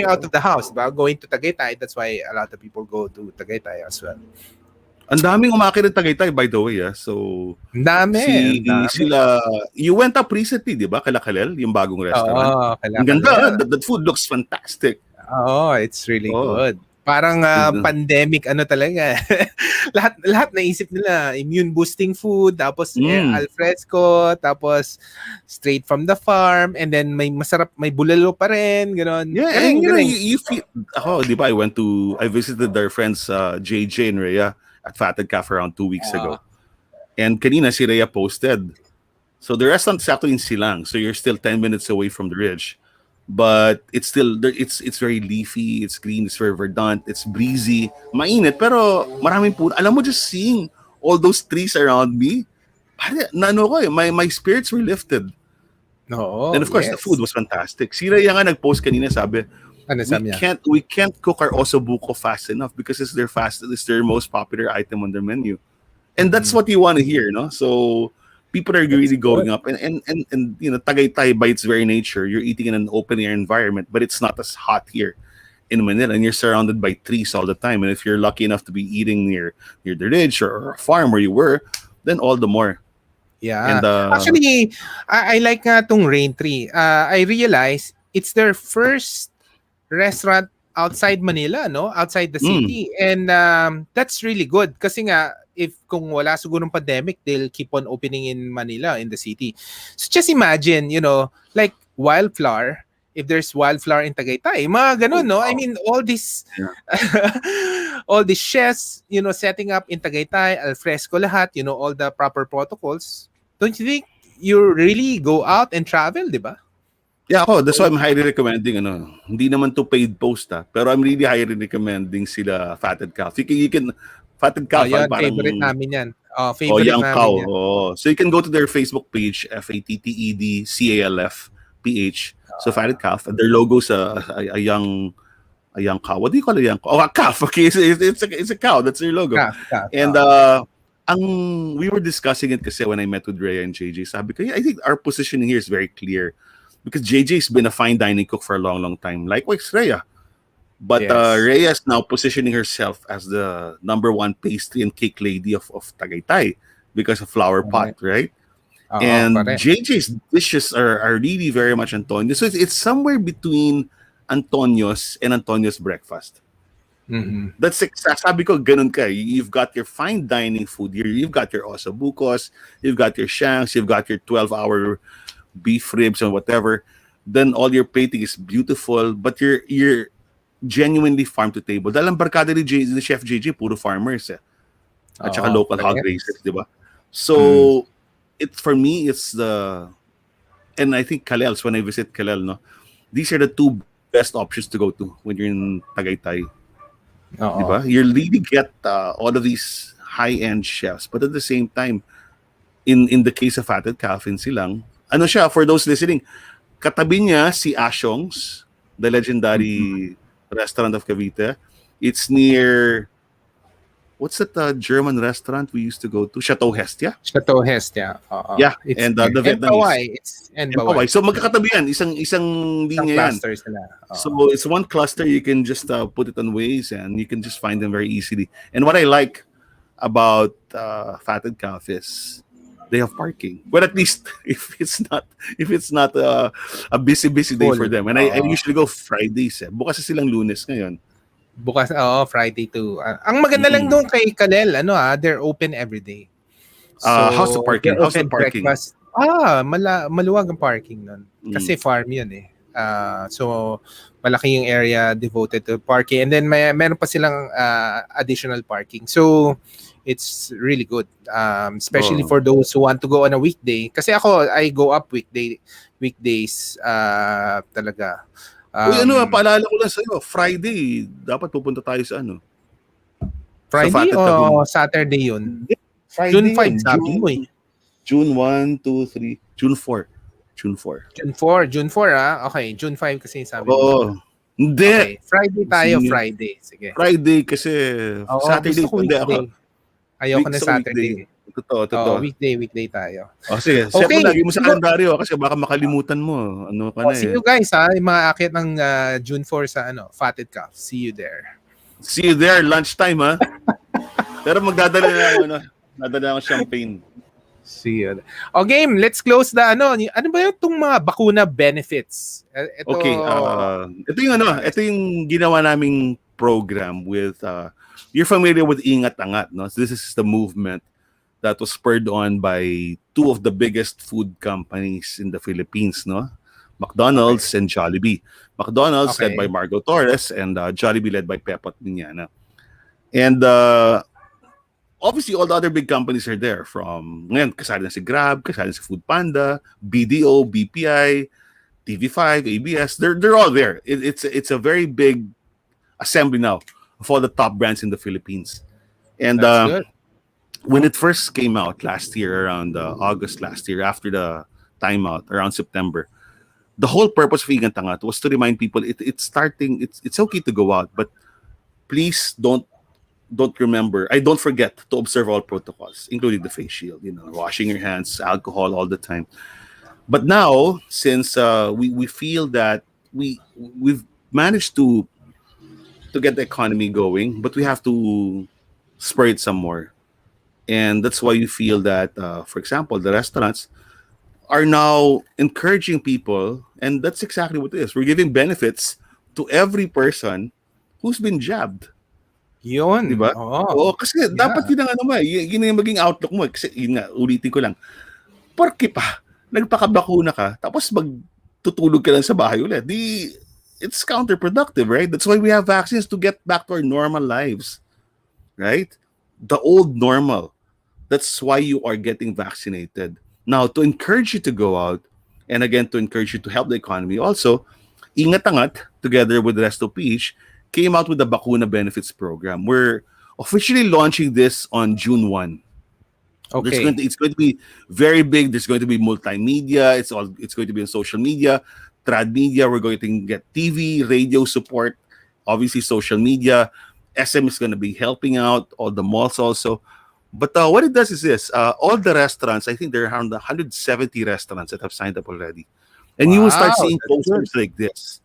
out of the house. Going to Tagaytay. That's why a lot of people go to Tagaytay as well. Ang daming umakit ng Tagaytay, by the way. So, Ang dami. Sila, you went up recently, di ba? Kalakalel, yung bagong restaurant. Ang ganda. That food looks fantastic. It's really good. Parang pandemic talaga. lahat naisip nila, immune boosting food, tapos al fresco, tapos straight from the farm, and then may masarap, may bulalo pa rin, gano'n. Yeah, and you feel, di ba, I visited their friends JJ and Rhea at Fatted Cafe around 2 weeks ago. And kanina si Rhea posted. So the restaurant is actually in Silang, so you're still 10 minutes away from the ridge. But it's still it's very leafy, it's green, it's very verdant, it's breezy, mainit, pero maraming puno. Alam mo, just seeing all those trees around me, my spirits were lifted. And of course, the food was fantastic. Si Rhea nga nag-post kanina, sabi, we can't cook our osobuco fast enough because it's their most popular item on their menu. And that's what you want to hear, no? So people are really going up, and Tagaytay, by its very nature, you're eating in an open air environment, but it's not as hot here in Manila, and you're surrounded by trees all the time. And if you're lucky enough to be eating near the ridge or a farm where you were, then all the more. Yeah. And, actually, I like tong Rain Tree. I realize it's their first restaurant outside Manila, no? Outside the city. And that's really good. Kasi nga, kung wala siguro ng pandemic, they'll keep on opening in Manila, in the city. So just imagine, like wildflower, if there's wildflower in Tagaytay, mga ganun, no? I mean, all these all these chefs, setting up in Tagaytay, al fresco lahat, all the proper protocols. Don't you think you really go out and travel, di ba? Yeah, that's why I'm highly recommending, hindi naman to paid post, pero I'm really highly recommending sila Fatted Calf. You can Fatted Calf, yan, parang favorite namin yan. Favorite Young namin Cow. yan. So you can go to their Facebook page, FATTEDCALF PH. So Fatted Calf, and their logo's a young cow. What do you call a young cow? A calf. Okay, it's a cow. That's their logo. Calf. And we were discussing it kasi when I met with Rhea and JJ. Sabi ko, I think our positioning here is very clear. Because JJ's been a fine dining cook for a long, long time. Likewise, Rhea. But Rhea is now positioning herself as the #1 pastry and cake lady of Tagaytay. because of flower pot, Correct. right? Oo, And correct. JJ's dishes are really very much Antonio. So it's somewhere between Antonio's and Antonio's breakfast. Mhm. Sabi ko, ganun ka. You've got your fine dining food here. You've got your ossobucos, you've got your shanks, you've got your 12-hour beef ribs and whatever. Then all your plating is beautiful, but you're genuinely farm to table. Dahil ang barkada ni Chef JJ, puro farmers eh. At saka Oo, local hog raisers, parehas. di ba? Mm. So, for me, it's and I think Kalel's, when I visit Kalel, no, these are the two best options to go to when you're in Tagaytay. Di Oo. ba? You really get all of these high-end chefs, but at the same time, in the case of Fatted Calvin silang, ano siya, for those listening, katabi niya si Ashong's, the Mhm. legendary restaurant of Cavite. It's near, what's that German restaurant we used to go to? Chateau Hestia? Chateau Hestia, oo. Yeah, It's and there. the And Vietnamese. Pawai, it's and And Pawai. Pawai. So magkakatabi yan, isang Isang linya yan. cluster sila. So Oo. it's one cluster. You can just put it on Waze, and you can just find them very easily. And what I like about Fatted Calf is they have parking. But at least if it's not a busy day Full. for them. And I Oo. usually go Fridays. Bukas na silang Lunes ngayon. Bukas, oo, Friday to. Ang maganda lang Mm. doon kay Kalel, they're open every day. How's the So, parking? they're How's the open parking? breakfast. Maluwag ang parking nun. Kasi Mm. farm yun eh. So, malaki yung area devoted to parking. And then, meron pa silang additional parking. So, it's really good. Especially Oh. for those who want to go on a weekday. Kasi ako, I go up weekdays talaga. Uy, paalala ko lang sa'yo, Friday, dapat pupunta tayo sa sa Friday Fatted Calf. o Saturday yun? June Friday 5 yun. sabi mo eh. June 1, 2, 3, June 4. June 4. June 4 Okay, June 5 kasi yung sabi mo. Oo. Hindi. Okay, Friday tayo, Sige. Friday. Sige. Friday kasi Oo, Saturday. gusto ko Hindi ako. weekday. Ayoko na Gusto ko Saturday. weekday. Totoo. Weekday tayo. Sige. Set mo Okay. lagi mo sa kalendaryo kasi baka makalimutan mo. Ano ka na See eh. you guys yung mga akit ng June 4 sa Fatted Calf. See you there. See you there, lunchtime ha. Pero magdadala na ako, dadala ako champagne. See you. Game, let's close the ano ba itong mga bakuna benefits? Ito, Okay, ito yung ginawa naming program with you're familiar with Ingat Angat, no? So this is the movement that was spurred on by two of the biggest food companies in the Philippines, no? McDonald's and Jollibee. McDonald's led by Margo Torres and Jollibee led by Pepot Miñana. And obviously all the other big companies are there, from ngayon kasali na si Grab, kasali na si Food Panda, BDO, BPI, TV5, ABS. They're all there. It's a very big assembly now of all the top brands in the Philippines. And that's good. when it first came out last year, around August last year, after the timeout, around September, the whole purpose of Ingat Angat was to remind people it's okay to go out, but please don't forget to observe all protocols, including the face shield, washing your hands, alcohol all the time. But now, since we feel that we've managed to get the economy going, but we have to spur it some more. And that's why you feel that, for example, the restaurants are now encouraging people, and that's exactly what it is. We're giving benefits to every person who's been jabbed. Yun. Diba? Oo. Kasi dapat yun ang yun ang maging outlook mo. Kasi yun nga, ulitin ko lang. Porke pa, nagpakabakuna ka, tapos magtutulog ka lang sa bahay ulit. It's counterproductive, right? That's why we have vaccines, to get back to our normal lives. Right? The old normal. That's why you are getting vaccinated. Now, to encourage you to go out, and again, to encourage you to help the economy, also, Ingat Angat, together with Resto PH, came out with the Bakuna Benefits Program. We're officially launching this on June 1. Okay. It's going to be very big. There's going to be multimedia. It's going to be on social media, trad media. We're going to get TV, radio support, obviously social media. SM is going to be helping out, all the malls also. But what it does is this: all the restaurants, I think there are around 170 restaurants that have signed up already, and you will start seeing posters like this.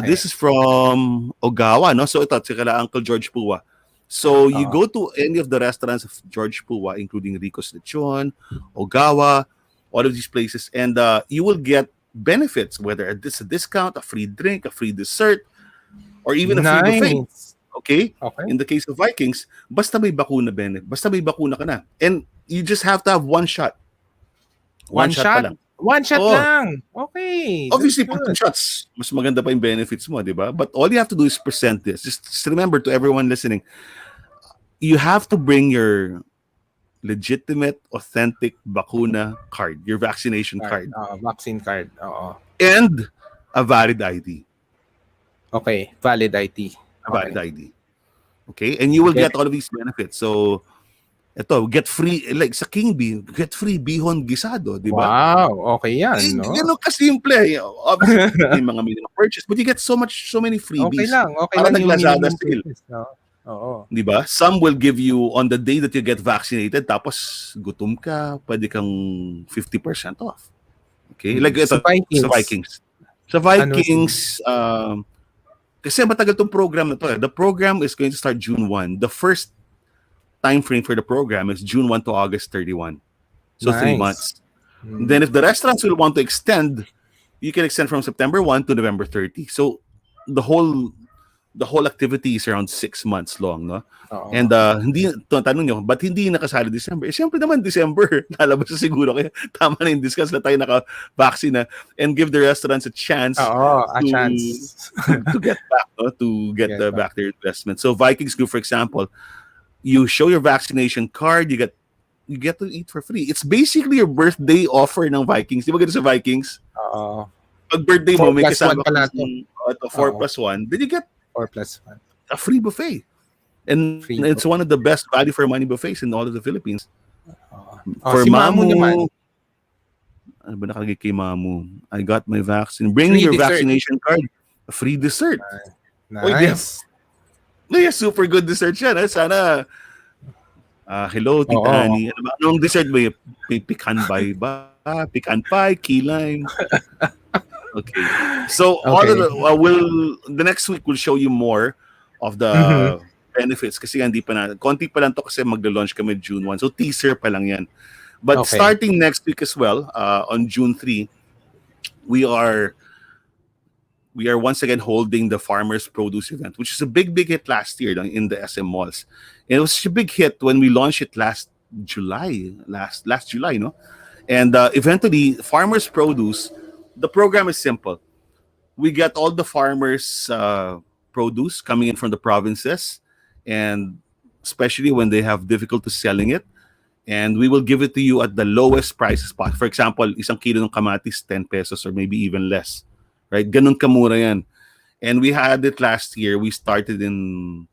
This is from Ogawa, no? So ito, sila Uncle George Puwa. So you Oo. go to any of the restaurants of George Pua, including Rico's Lechon, Ogawa, all of these places, and you will get benefits, whether it's a discount, a free drink, a free dessert, or even a free buffet. Nice. Okay? Okay. In the case of Vikings, basta may bakuna benefit, basta may bakuna ka na. And you just have to have one shot. One One shot pa shot? lang. One shot Oh, lang. Okay, that's obviously, pag two good. shots, mas maganda pa yung benefits mo, di ba? But all you have to do is present this. Just remember, to everyone listening, you have to bring your legitimate, authentic bakuna card, your vaccination Card, card, vaccine card, oo. and a valid ID. Okay, valid IT. A valid Okay. ID. Okay? And you will Get get all of these benefits. So, ito, get free, like sa King Bee, get free bihon gisado, di ba? Wow, okay yan, no? Ganun kasimple. Obviously, may mga minimum purchase, but you get so many freebies. Okay Parang lang yung nag-Lazada minimum sale. purchase, no? Oo. Di ba? Some will give you on the day that you get vaccinated, tapos gutom ka, pwede kang 50% off. Okay? Like ito, Sa sa Vikings, Vikings. Sa ano Vikings, kasi matagal tong program na to. The program is going to start June 1. The first time frame for the program is June 1 to August 31. So 3 nice. months. Then if the restaurants will want to extend, you can extend from September 1 to November 30. So the whole activity is around 6 months long, no? Oo. And hindi tanong nyo, ba't hindi nakasali December? Siyempre naman December, lalabas na siguro kaya tama na yung discuss na tayo naka-vaccine na, and give the restaurants a chance Oo, a to chance. to get back, no? To get Get back their investment. So Vikings Group, for example, you show your vaccination card, you get to eat for free. It's basically your birthday offer ng Vikings. Di ba ganito sa Vikings? Oo. Pag birthday 4 mo, may plus 1 kasama pala ka to. ng 4 Oo. plus 1, then you get 4 plus 1. a free buffet. And Free it's one of the best value for money buffets in all of the Philippines. For si Mamu naman. ano ba nakalagay kay Mamu? I got my vaccine. Bring Free your dessert. vaccination card. A free dessert. Oy, Nice. yeah, super good dessert yan. Sana, hello, Tita Oo. Honey. Ano ba? Anong dessert ba? May pecan pie ba? Pecan pie, key lime. Okay. So all of the next week will show you more of the benefits kasi hindi pa na. Konti pa lang to kasi magla-launch kami June 1. So teaser pa lang yan. But starting next week as well, on June 3, we are once again holding the Farmers Produce event, which is a big hit last year in the SM malls. And it was a big hit when we launched it last July, no? And eventually, Farmers Produce, the program is simple. We get all the farmers' produce coming in from the provinces, and especially when they have difficulty selling it, and we will give it to you at the lowest prices possible. For example, isang kilo ng kamatis, 10 pesos or maybe even less. Right? Ganun kamura yan. And we had it last year. We started in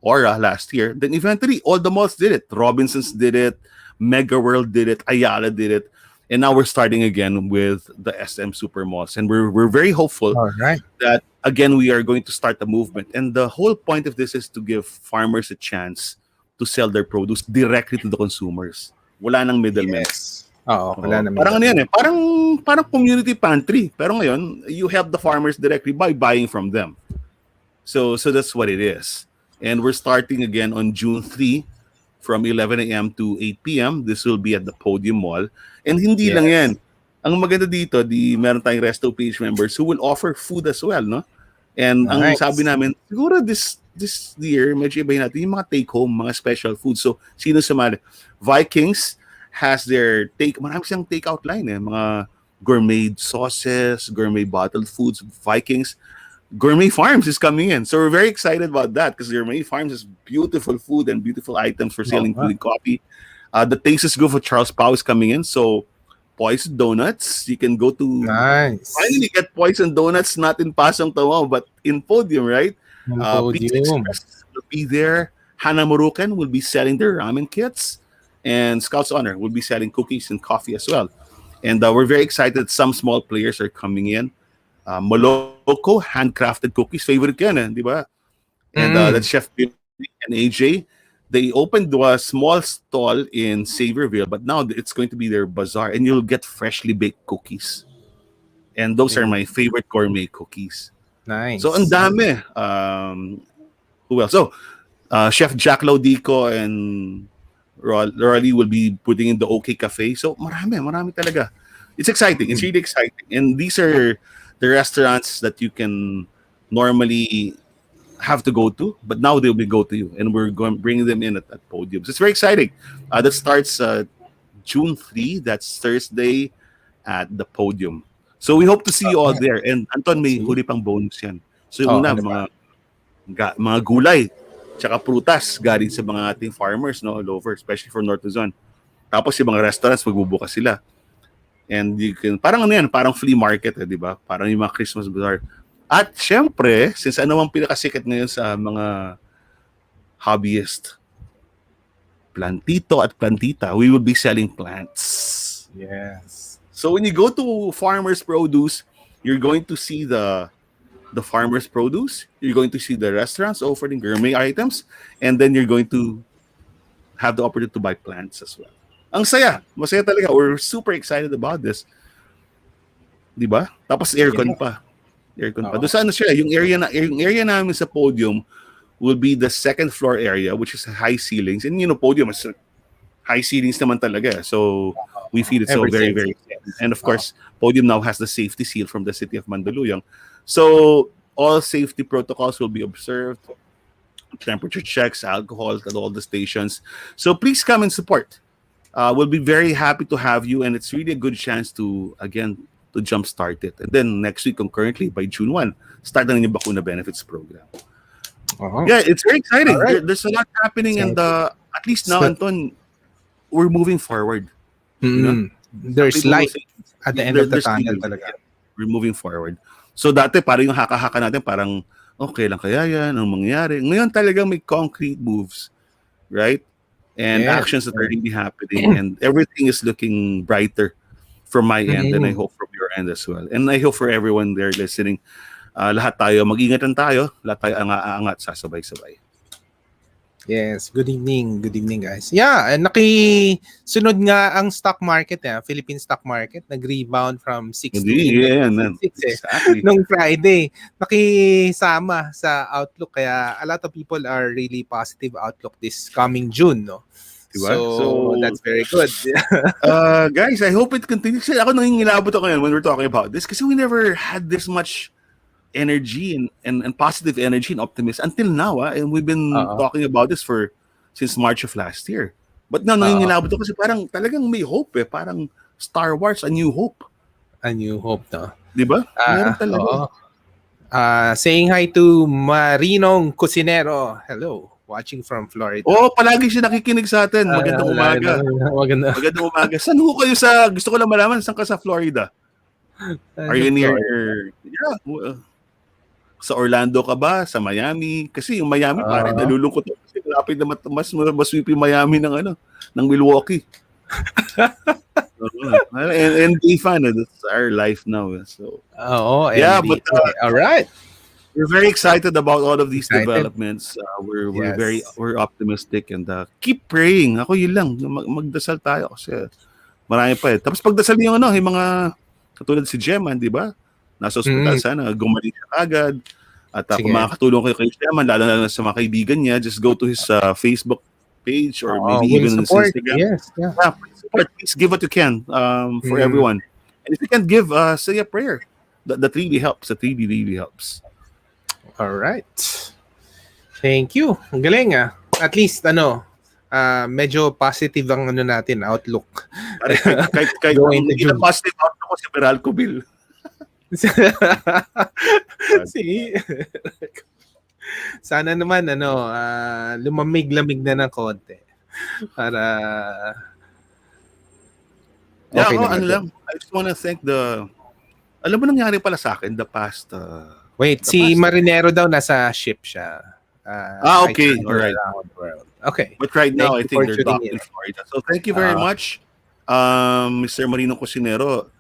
Aura last year. Then eventually, all the malls did it. Robinsons did it. Mega World did it. Ayala did it. And now we're starting again with the SM Super Malls. And we're very hopeful that, again, we are going to start a movement. And the whole point of this is to give farmers a chance to sell their produce directly to the consumers. Wala nang middlemen. Yes. Oo, wala na Parang ano yan eh. Parang community pantry. Pero ngayon, you help the farmers directly by buying from them. So that's what it is. And we're starting again on June 3 from 11 a.m. to 8 p.m. This will be at the Podium Mall. And hindi lang yan. Ang maganda dito, meron tayong Resto Page members who will offer food as well, no? And ang sabi namin, siguro this year, medyo ibahin natin yung mga take-home, mga special food. So, sino sumali? Vikings has their marami siyang take-out line eh. Mga gourmet sauces, gourmet bottled foods, Vikings. Gourmet Farms is coming in. So we're very excited about that because Gourmet Farms has beautiful food and beautiful items for sale, including coffee. The Taste is Good for Charles Pao is coming in. So poisoned donuts, you can go to finally get poisoned donuts, not in Pasong Tawao, but in Podium, right? Pizza Express will be there. Hana Morucan will be selling their ramen kits. And Scouts Honor will be selling cookies and coffee as well. And we're very excited. Some small players are coming in. Moloko, handcrafted cookies, favorite yan, di ba? And that's Chef Billy and AJ. They opened a small stall in Saviorville, but now it's going to be their bazaar, and you'll get freshly baked cookies. And those are my favorite gourmet cookies. Nice. So, ang dami. Who else? So, Chef Jack Laudico and Rolly will be putting in the OK Cafe. So marami talaga. It's exciting. It's really exciting. And these are the restaurants that you can normally have to go to, but now they'll be go to you, and we're going bringing them in at podiums. It's very exciting. That starts June 3. That's Thursday at the podium. So we hope to see you all there. And Anton, may huli pang bonus yan. So yung una, ano ba? mga gulay, tsaka prutas galing sa mga ating farmers, no, all over, especially for North Luzon. Tapos yung mga restaurants, magbubukas sila. And you can, parang ano yan, parang flea market, di ba? Parang yung mga Christmas bazaar. At syempre, since ano ang pinakasikat ngayon sa mga hobbyist, plantito at plantita, we will be selling plants. Yes. So when you go to Farmers Produce, you're going to see the farmers produce, you're going to see the restaurants offering gourmet items, and then you're going to have the opportunity to buy plants as well. Ang saya, masaya talaga. We're super excited about this. Di ba? Tapos aircon pa. Aircon pa. Doon sa ano siya, yung area namin sa podium will be the second floor area, which is high ceilings. And you know, podium is high ceilings naman talaga. So we feel it so very, very safe. And of course, podium now has the safety seal from the city of Mandaluyong. So all safety protocols will be observed, temperature checks, alcohol at all the stations. So please come and support. We'll be very happy to have you, and it's really a good chance to, again, to jumpstart it. And then next week, concurrently, by June 1, start na yung Bakuna Benefits Program. Yeah, it's very exciting. Right. There's a lot happening, and at least now, Anton, we're moving forward. You know? There's light at the end of the tunnel talaga. We're moving forward. So dati parang yung haka-haka natin parang okay lang kaya yan, ang mangyayari. Ngayon talagang may concrete moves, right? And actions that are really happening, and everything is looking brighter from my end, and I hope from your end as well. And I hope for everyone there listening, lahat tayo, mag-ingatan tayo, lahat tayo angat sasabay-sabay. Yes, good evening guys. Yeah, nakisunod nga ang stock market, Philippine stock market, nag-rebound from 6 to 6 exactly. Nung Friday. Nakisama sa outlook, kaya a lot of people are really positive outlook this coming June, no? Diba? So that's very good. Guys, I hope it continues. Ako nangingilabot ako ngayon when we're talking about this kasi we never had this much energy and positive energy and optimism until now, and we've been talking about this since March of last year. But now nangingilabot ako kasi parang talagang may hope, parang Star Wars, A New Hope. A New Hope, no? Di ba? Meron talaga. Saying hi to Marinong Cusinero. Hello, watching from Florida. Palagi siya nakikinig sa atin. Magandang umaga. Magandang umaga. Saan ho kayo gusto ko lang malaman, saan ka sa Florida? Are you near sa Orlando ka ba? Sa Miami? Kasi yung Miami, parang nalulungkot ako kasi malapit na mas sweep yung Miami ng Milwaukee. And fan, that's our life now. So, but all right. We're very excited about all of these developments. We're we're optimistic, and keep praying. Ako yun lang, magdasal tayo kasi marami pa. Tapos pagdasal yung yung mga katulad si Gemman, di ba? Nasa ospital, sana gumaling siya agad. At kung makakatulong kayo kay Gemman, lalo na sa mga kaibigan niya, just go to his Facebook page or maybe even his Instagram. Yes, please support. Please give what you can for everyone. And if you can give, say a prayer. That really helps. That really helps. All right. Thank you. Ang galing, At least, medyo positive ang natin, outlook. Kahit yung positive outlook ko si Meralco Bill. Sana naman, lumamig-lamig na ng konti. Para... Okay I just want to thank alam mo nangyari pala sa akin the past... si Marinero daw nasa ship siya. Okay. All right. Okay. But right now, I think they're docked in Florida. So thank you very much, Mr. Marino Cusinero.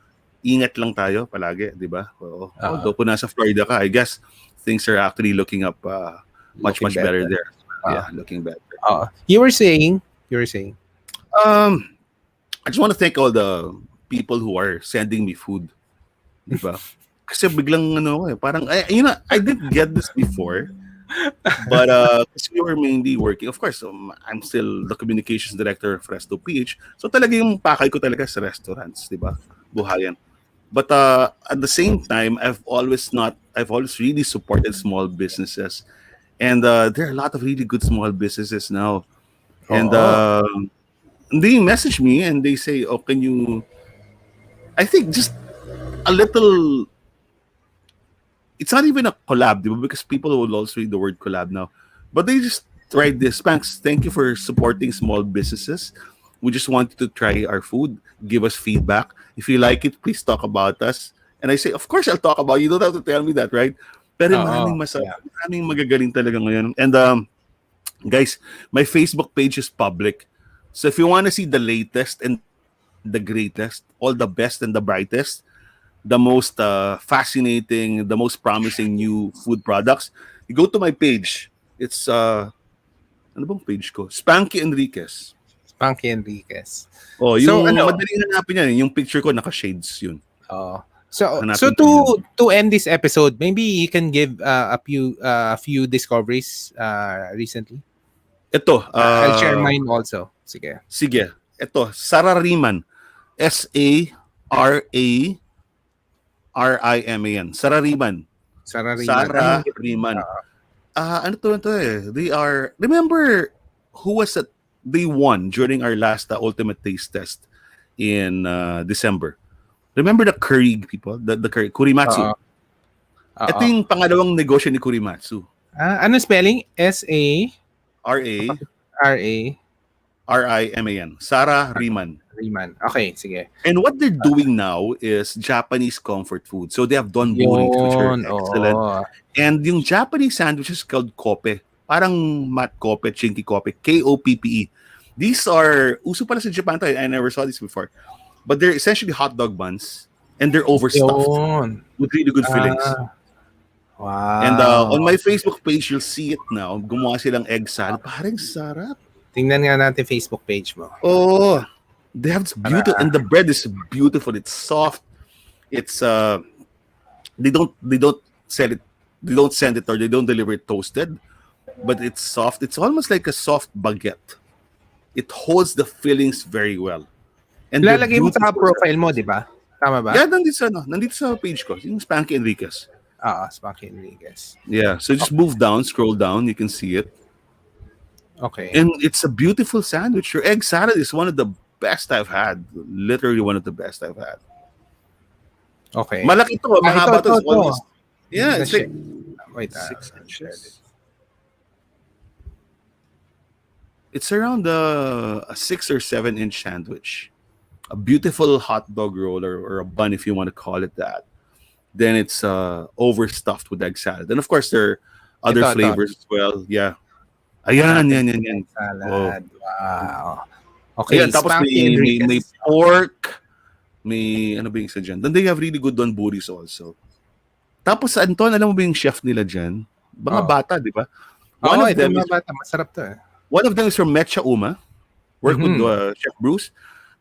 Ingat lang tayo palagi, di ba? Although po nasa Florida ka, I guess things are actually looking up much better there. Looking better. You were saying? I just want to thank all the people who are sending me food. Di ba? Kasi biglang parang I didn't get this before. But kasi we were mainly working, of course, I'm still the communications director of Resto PH. So talaga yung pakay ko talaga sa restaurants, di ba? Buhayan. But at the same time, I've always really supported small businesses. And there are a lot of really good small businesses now. And Oo. they message me and they say, "Oh, can you?" I think just a little. It's not even a collab, di ba? Because people will also read the word collab now. But they just write this. Spanks, thank you for supporting small businesses. We just want you to try our food. Give us feedback. If you like it, please talk about us. And I say, of course, I'll talk about you. You don't have to tell me that, right? Pero maraming Oo. masarap, Yeah. maraming magagaling talaga ngayon. And guys, my Facebook page is public. So if you want to see the latest and the greatest, all the best and the brightest, the most fascinating, the most promising new food products, you go to my page. It's ano bang page ko? Spanky Enriquez. Spanky Enriquez. Oh, So yung ano, madaling hanapin yan, yung picture ko naka-shades yun. oh. So Hanapin ko yan. to end this episode, maybe you can give a few discoveries recently. Ito, I'll share mine also. Sige. sige. Ito, Sarariman. Sarariman. Sarariman. Sarariman. Anong Sarariman. Ano to eh? They are, remember who was at, they won during our last ultimate taste test in December. Remember the curry people? The curry, Kurimatsu. Oo. Ito Oo. yung pangalawang negosyo ni Kurimatsu. Ano spelling? S-A R-A-R-I-M-A-N. R-A Sarah Riman. Riman. Okay, sige. And what they're doing now is Japanese comfort food. So they have donburis, which are Yun, excellent. oo. And yung Japanese sandwich is called kope. Parang mat kope, chinky kope, K-O-P-P-E. These are, uso pala sa Japan to, I never saw this before. But they're essentially hot dog buns. And they're overstuffed Yun. with really good fillings. Wow. And on my Facebook page, you'll see it now. Gumawa silang egg salad. Parang sarap. Tingnan nga natin Facebook page mo. Oh, they have this beautiful, and the bread is beautiful. It's soft. It's they don't sell it, they don't send it or they don't deliver it toasted, but it's soft. It's almost like a soft baguette. It holds the fillings very well. And they're Lalagay mo sa beautiful. profile mo, di ba? Tama ba? Yeah, nandito sa page ko, yung Spanky Enriquez. Spanky Enriquez. Yeah, so just move down, scroll down, you can see it. Okay. And it's a beautiful sandwich. Your egg salad is one of the best I've had. Literally one of the best I've had. Okay. Malaki to, mahaba to. It's ito. almost, yeah, it's like Wait, 6 inches. It's around a 6 or 7 inch sandwich. A beautiful hot dog roll or a bun, if you want to call it that. Then it's overstuffed with egg salad. And of course, there are other Ito. flavors as well. Yeah. Ayan, yan. Salad. Wow. Okay, Ayan, tapos Spanky may Enriquez. pork, may ano ba yung isa dyan? Then they have really good donburis also. Tapos sa Anton, alam mo ba yung chef nila dyan? Mga bata, di ba? Oo, ito mga bata. Masarap to eh. One of them is from Mecha Uma, work with Chef Bruce.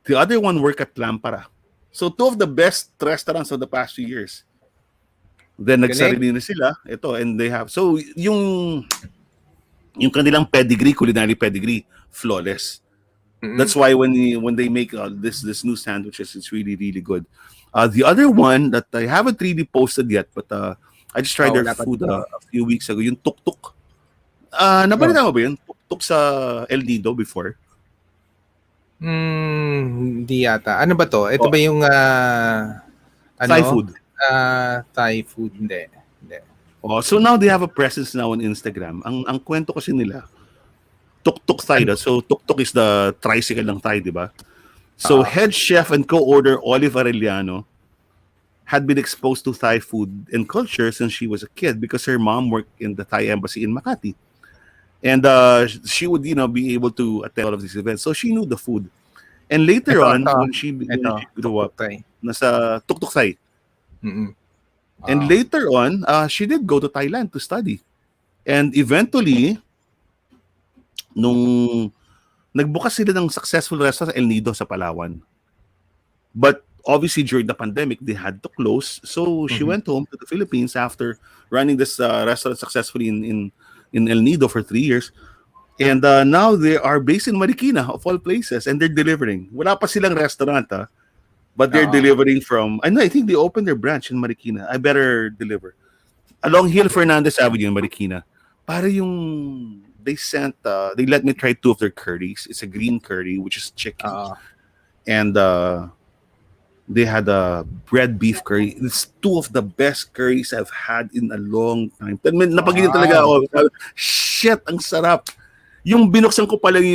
The other one work at Lampara. So two of the best restaurants of the past few years. Then nagsarili na sila. Ito, and they have, so yung kanilang pedigree, culinary pedigree, flawless. That's why when they make this new sandwiches, it's really, really good. The other one that I haven't really posted yet, but I just tried their food a few weeks ago, yung tuk-tuk. Nabalita mo ba yun? Tuk-tuk sa El Nido before? Hindi yata. Ano ba to? Ito ba yung Thai food? Thai food, hindi. Oh, so now they have a presence now on Instagram. Ang kwento kasi nila, tuk-tuk Thai. So tuk-tuk is the tricycle ng Thai, di ba? So head chef and co-owner Olive Arellano had been exposed to Thai food and culture since she was a kid because her mom worked in the Thai embassy in Makati. And she would, be able to attend all of these events. So she knew the food. And later when she grew up, nasa tuk-tuk Thai. And later on, she did go to Thailand to study. And eventually, nung nagbukas sila ng successful restaurant sa El Nido sa Palawan. But obviously during the pandemic, they had to close. So she went home to the Philippines after running this restaurant successfully in in El Nido for 3 years. And now they are based in Marikina, of all places, and they're delivering. Wala pa silang restaurant, but they're delivering from, I think they opened their branch in Marikina. I better deliver. Along Hill Fernandez Avenue in Marikina. Para yung, they let me try 2 of their curries. It's a green curry, which is chicken. And they had a bread beef curry. It's 2 of the best curries I've had in a long time. Napagilan talaga ako. Shit, ang sarap. Yung binuksan ko pa lang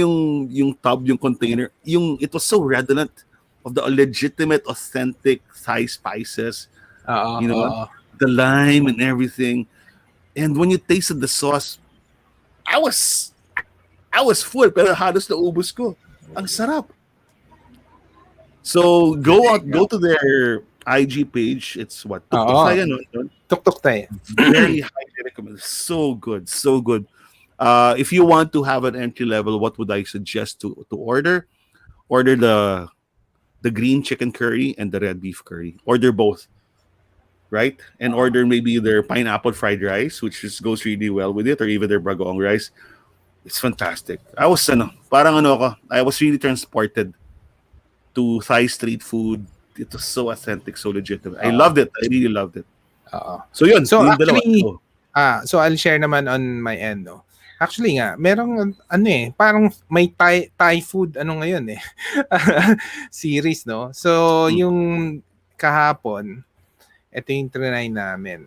yung tub, yung container, it was so redolent of the legitimate, authentic Thai spices. The lime and everything. And when you tasted the sauce, I was full, pero halos naubos ko. Ang sarap. So go to their IG page. It's what? Tuk-tuk Thai, Tuk-tuk Thai. Very highly recommended. So good, so good. If you want to have an entry level, what would I suggest to order? Order the green chicken curry and the red beef curry. Order both, right? And order maybe their pineapple fried rice, which just goes really well with it, or even their bagoong rice. It's fantastic. I was really transported to Thai street food. It was so authentic, so legitimate. I loved it. I really loved it. So yun. So yung actually, dalawa. so I'll share naman on my end, no. Actually nga, merong parang may Thai food ngayon series, no. So yung kahapon, ito yung trinay namin.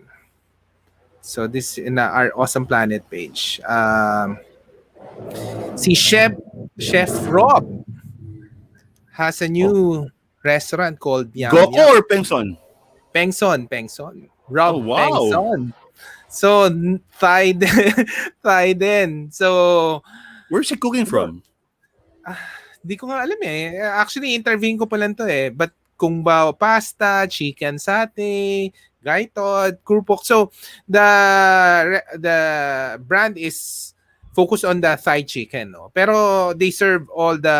So this in our Awesome Planet page. Si Chef Rob has a new restaurant called Yum Goko Yum. or Pengson? Pengson. Rob wow. Pengson. So, Thai din. So, where's he cooking from? Di ko nga alam eh. Actually, interviewing ko pa lang to eh. But kung ba pasta, chicken satay, gaitod, kurpok. So, the brand is focused on the Thai chicken, no? Pero they serve all the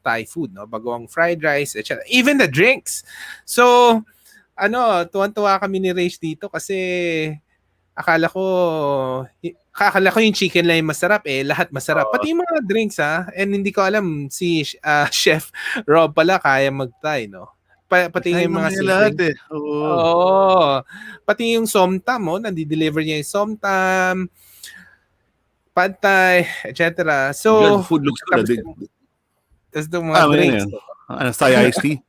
Thai food, no? Bagong fried rice, etc. Even the drinks. So, tuwan-tuwa kami ni Rach dito kasi akala ko yung chicken lang yung masarap eh. Lahat masarap. Pati yung mga drinks and hindi ko alam si Chef Rob pala kaya mag-Thai, no? Pati yung mga simple. Pati yung somtam, nandi-deliver niya yung somtam, pad thai, etc. So, the food looks good. Tapos yung mga drinks. Thai iced tea?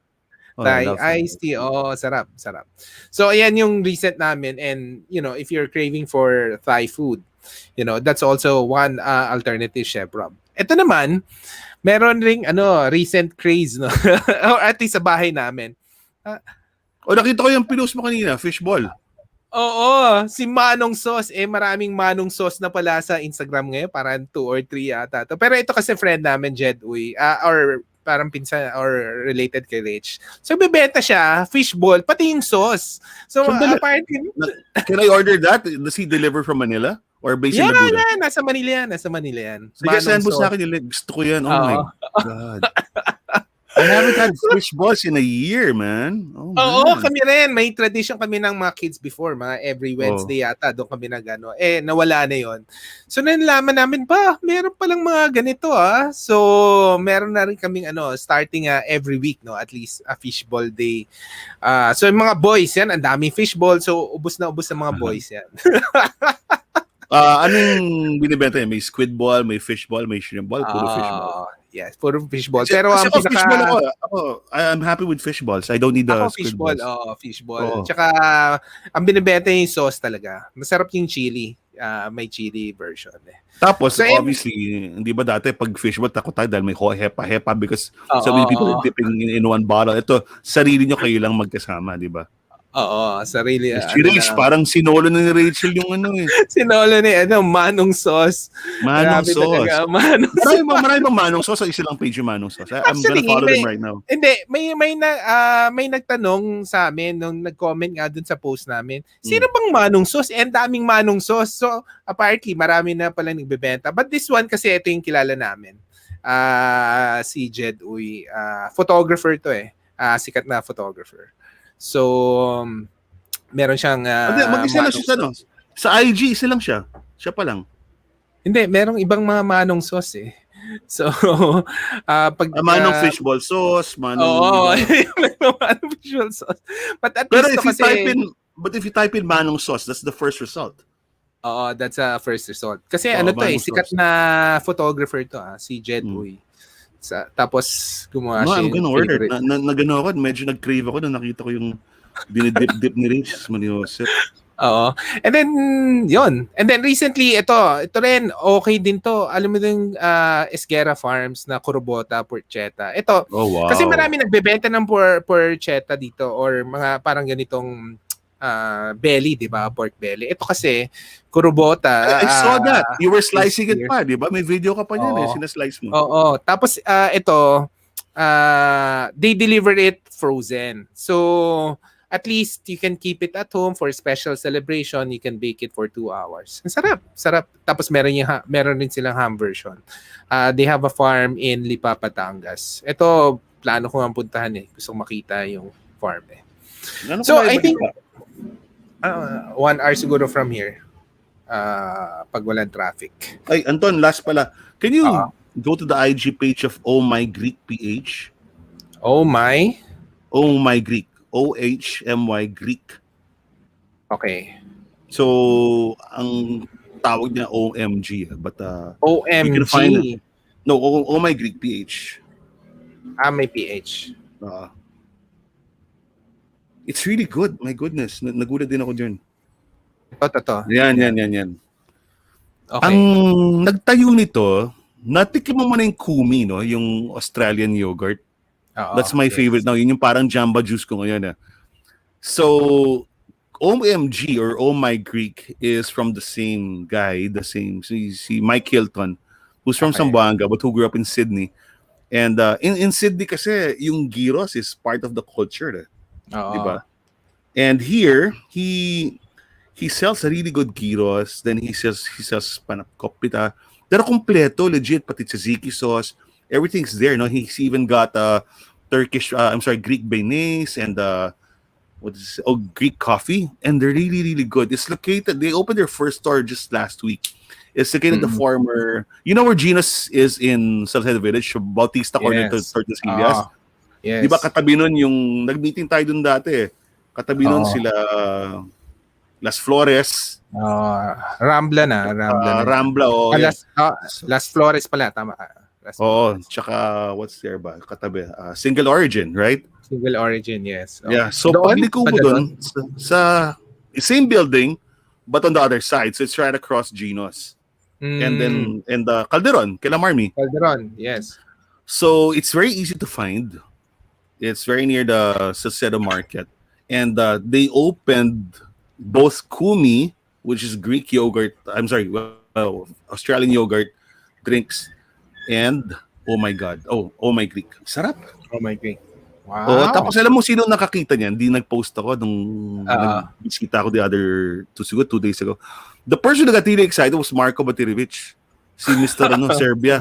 Thai iced tea. Sarap. So, ayan yung recent namin. And, if you're craving for Thai food, that's also one alternative, Chef Rob. Ito naman, meron ring recent craze, no? Or at least sa bahay namin. Nakita ko yung pinost mo kanina, fishball. Oo, si Manong Sauce. Maraming Manong Sauce na pala sa Instagram ngayon. Parang 2 or 3 yata. Pero ito kasi friend namin, Jed Uy. Or parang pinsan or related kay Rich. So, bebenta siya, fishball, pati yung sauce. So, apparently... Can I order that? Does he deliver from Manila? Or based in Laguna? Yeah, nasa Manila yan. Sige, send mo sa akin yung link. Gusto ko yan. Oh my God. I haven't had fish balls in a year, man. Oo, kami rin. May tradition kami ng mga kids before. Mga every Wednesday yata. Doon kami nawala na yon. So, nalaman namin meron palang mga ganito So, meron na rin kaming starting every week, no? At least a fishball day. So, yung mga boys yan, ang daming fishball. So, ubos na ubos sa mga boys yan. Anong binibenta niya? May squid ball, may fish ball, may shrimp ball, puro fish ball. Yes, puro fish ball. Pero ang fishball ako, I'm happy with fish balls. I don't need the squid balls. Fish ball. Tsaka ang binibenta yung sauce talaga. Masarap yung chili. May chili version Tapos, so, obviously, hindi ba dati pag fishball, takot tayo dahil may hepa because so many people are dipping in one bottle. Ito, sarili nyo kayo lang magkasama, di ba? Oo, sarili. Si Rach, parang sinolo na ni Rachel yung Sinolo ni Manong Sauce. Manong Sauce. Marami bang Manong Sauce? Isa lang page yung Manong Sauce. I'm gonna follow them right now. Hindi, may nagtanong sa amin nung nag-comment nga dun sa post namin. Sino bang Manong Sauce? Ang daming Manong Sauce. So, apparently, marami na pala nagbebenta. But this one kasi ito yung kilala namin. Si Jed Uy. Photographer to sikat na photographer. So, meron siyang mag-isa lang siya sa IG, isa lang siya. Siya pa lang. Hindi, merong ibang mga manong sauce eh. So, pag... Manong fishball sauce, manong, di oo, ba? merong manong visual sauce. But at Pero least to kasi... if you type in manong sauce, that's the first result. Oo, that's a first result. Kasi Oo, ano to eh, manong sikat sauce. na photographer to si Jed Mm. Uy. Tapos gumawa No, siya I'm yung gonna order. favorite. Nagano ako, medyo nag-crave ako nung nakita ko yung dinidip-dip ni Rich Maniosep. Oo. And then, yun. And then recently, ito rin, okay din to. Alam mo din, Esguerra Farms na Kurobota, Porchetta. Ito, Oh, kasi wow. marami nagbebenta ng porchetta dito or mga parang ganitong belly, di ba? Pork belly. Ito kasi, Kurobota, I saw that. You were is slicing it here. pa, di ba? May video ka pa niyan eh, Oo. sinaslice mo. Oo. Tapos, ito, they deliver it frozen. So, at least you can keep it at home for special celebration. You can bake it for 2 hours. Ang sarap, sarap. Tapos meron din silang ham version. They have a farm in Lipa, Batangas. Ito, plano ko nga puntahan eh. Gusto kong makita yung farm eh. Ano So, kung I think ba? 1 hour siguro from here. Pag walang traffic. Ay, Anton, last pala. Can you Oo. go to the IG page of Oh My Greek PH? Oh my. Oh My Greek. OHMY Greek. Okay. So, ang tawag niya OMG. But you can find it. OMG. No, Oh My Greek PH. May PH. It's really good. My goodness. Nagulat din ako dyan. Ito. Yan. Okay. Ang nagtayo nito, natikim mo na yung Kumi, no? Yung Australian yogurt. Oo, That's my favorite now. Yun yung parang Jamba Juice ko ngayon. So, OMG or Oh My Greek is from the same guy, si Mike Hilton, who's from Okay. Zamboanga but who grew up in Sydney. And in Sydney kasi, yung gyros is part of the culture. Oo. Diba? And here, he sells a really good gyros. Then he sells panakopita. Pero kompleto, legit, pati tzatziki sauce. Everything's there. No, he's even got Greek beignes and Greek coffee, and they're really, really good. It's located. They opened their first store just last week. It's located the former. You know where Genus is in Salcedo Village, Bautista corner to Tordesillas. Yes. Di ba katabi nun yung nag-meeting tayo dun dati? Katabi nun sila Las Flores. Rambla na. Rambla. Las Flores pala, tama. Tsaka what's there ba? Katabi. Single Origin, right? Single Origin, yes. Yeah, so pagliko mo dun sa same building but on the other side. So it's right across Geno's. And Calderon, Kila Marmy. Calderon, yes. So it's very easy to find. It's very near the Salcedo Market. And they opened both Kumi, which is Greek yogurt, Australian yogurt drinks, and Oh My Greek. Sarap. Oh my God. Wow. Tapos alam mo sino nakakita niyan? Hindi nag-post ako nung nag-bisita ako the other 2 days ago. The person who got really excited was Marco Batirevich. Si Mr. Serbia.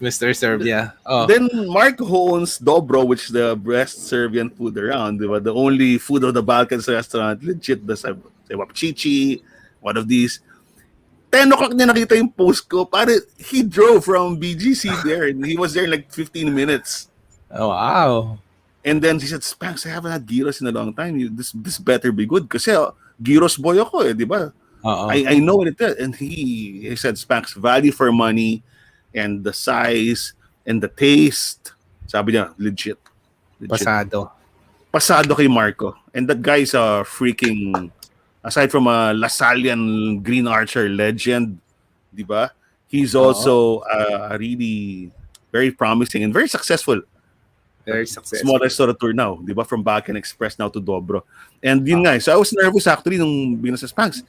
Mr. Serbia. Then Marco owns Dobro, which is the best Serbian food around. Diba? The only food of the Balkans restaurant. Legit. The Wapchichi, one of these. 10 o'clock niya nakita yung post ko. He drove from BGC there and he was there in like 15 minutes. Oh, wow. And then he said, Spanks, I haven't had gyros in a long time. This better be good. Kasi gyros boy ako di ba? I know what it is. And he said, Spanks, value for money and the size and the taste. Sabi niya, legit. Pasado kay Marco. And that guy is a freaking, aside from a Lasallian Green Archer legend, di ba? He's also really very promising and very successful. Very successful. Small restaurateur now, di ba? From Bacan Express now to Dobro. And yun nga, so I was nervous actually nung binasa Spanks.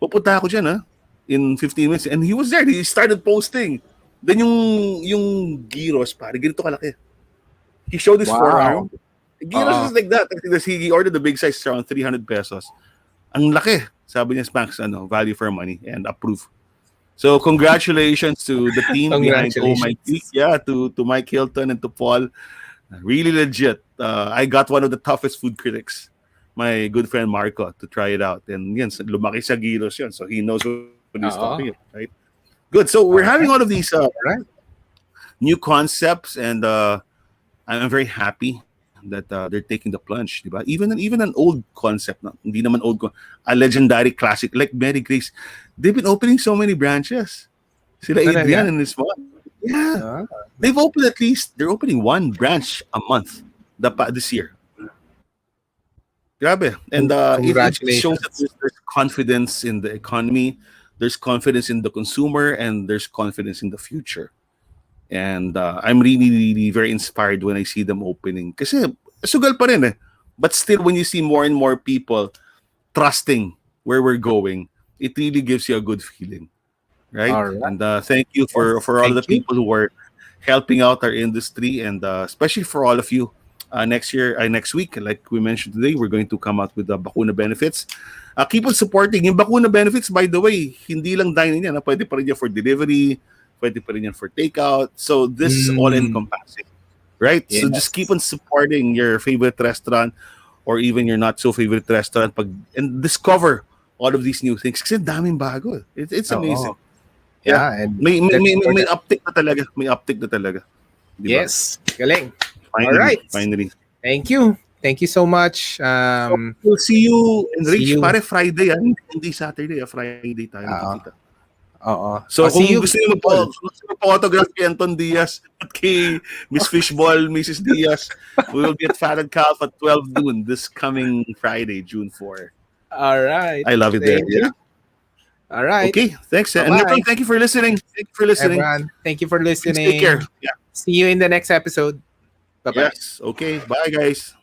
Pupunta ako dyan in 15 minutes. And he was there. He started posting. Then yung gyros, ganito kalaki. He showed his forearm. Gyros is like that. He ordered the big size around 300 pesos. Ang laki. Sabi niya Spanks, value for money and approve. So congratulations to the team behind Oh My Geek. Yeah, to Mike Hilton and to Paul. Really legit. I got one of the toughest food critics, my good friend Marco, to try it out. And yan, lumaki sa gyros yun. So he knows what when we're Oo. stopping it, right? Good. So we're having Alright. all of these Alright. new concepts, and I'm very happy that they're taking the plunge, diba? Even an old concept, na, hindi naman old, a legendary classic like Mary Grace, they've been opening so many branches. Sila Talaga? Adrian and his mom. Yeah, Ah. they've opened they're opening one branch a month this year. Grabe. And it shows that Congratulations. there's confidence in the economy, there's confidence in the consumer, and there's confidence in the future. And I'm really, really very inspired when I see them opening. Kasi sugal pa rin eh. But still, when you see more and more people trusting where we're going, it really gives you a good feeling, right? Alright. And thank you Yes. for all the Thank you. people who are helping out our industry, and especially for all of you. Next week, like we mentioned today, we're going to come out with the Bakuna benefits. Keep on supporting. Yung Bakuna benefits, by the way, hindi lang dining yan. Pwede pa rin yan for delivery, pwede pa rin yan for takeout. So this is all encompassing, right? So just keep Yes. on supporting your favorite restaurant or even your not so favorite restaurant and discover all of these new things. Kasi daming bago. It's amazing. Oo. Yeah, and May that's for the- uptick na talaga. May uptick na talaga. Diba? Yes. Galing. Finally, Alright. finally. Thank you. Thank you so much. We'll see you in See Rich. you. Pare Friday, hindi Saturday. Friday tayo nakikita. Oo. So I'll kung see you. gusto niyo magpa-autograph kay Anton Diaz at kay Miss Fishball, Mrs. Diaz, we will get Fat and Calf at 12 noon this coming Friday, June 4. Alright. I love it there. Thank you. All right. Okay, thanks. And Bye-bye. everyone, thank you for listening. Thank you for listening. Everyone, thank you for Please listening. take care. Yeah. See you in the next episode. Bye-bye. Yes. Okay. Bye, guys.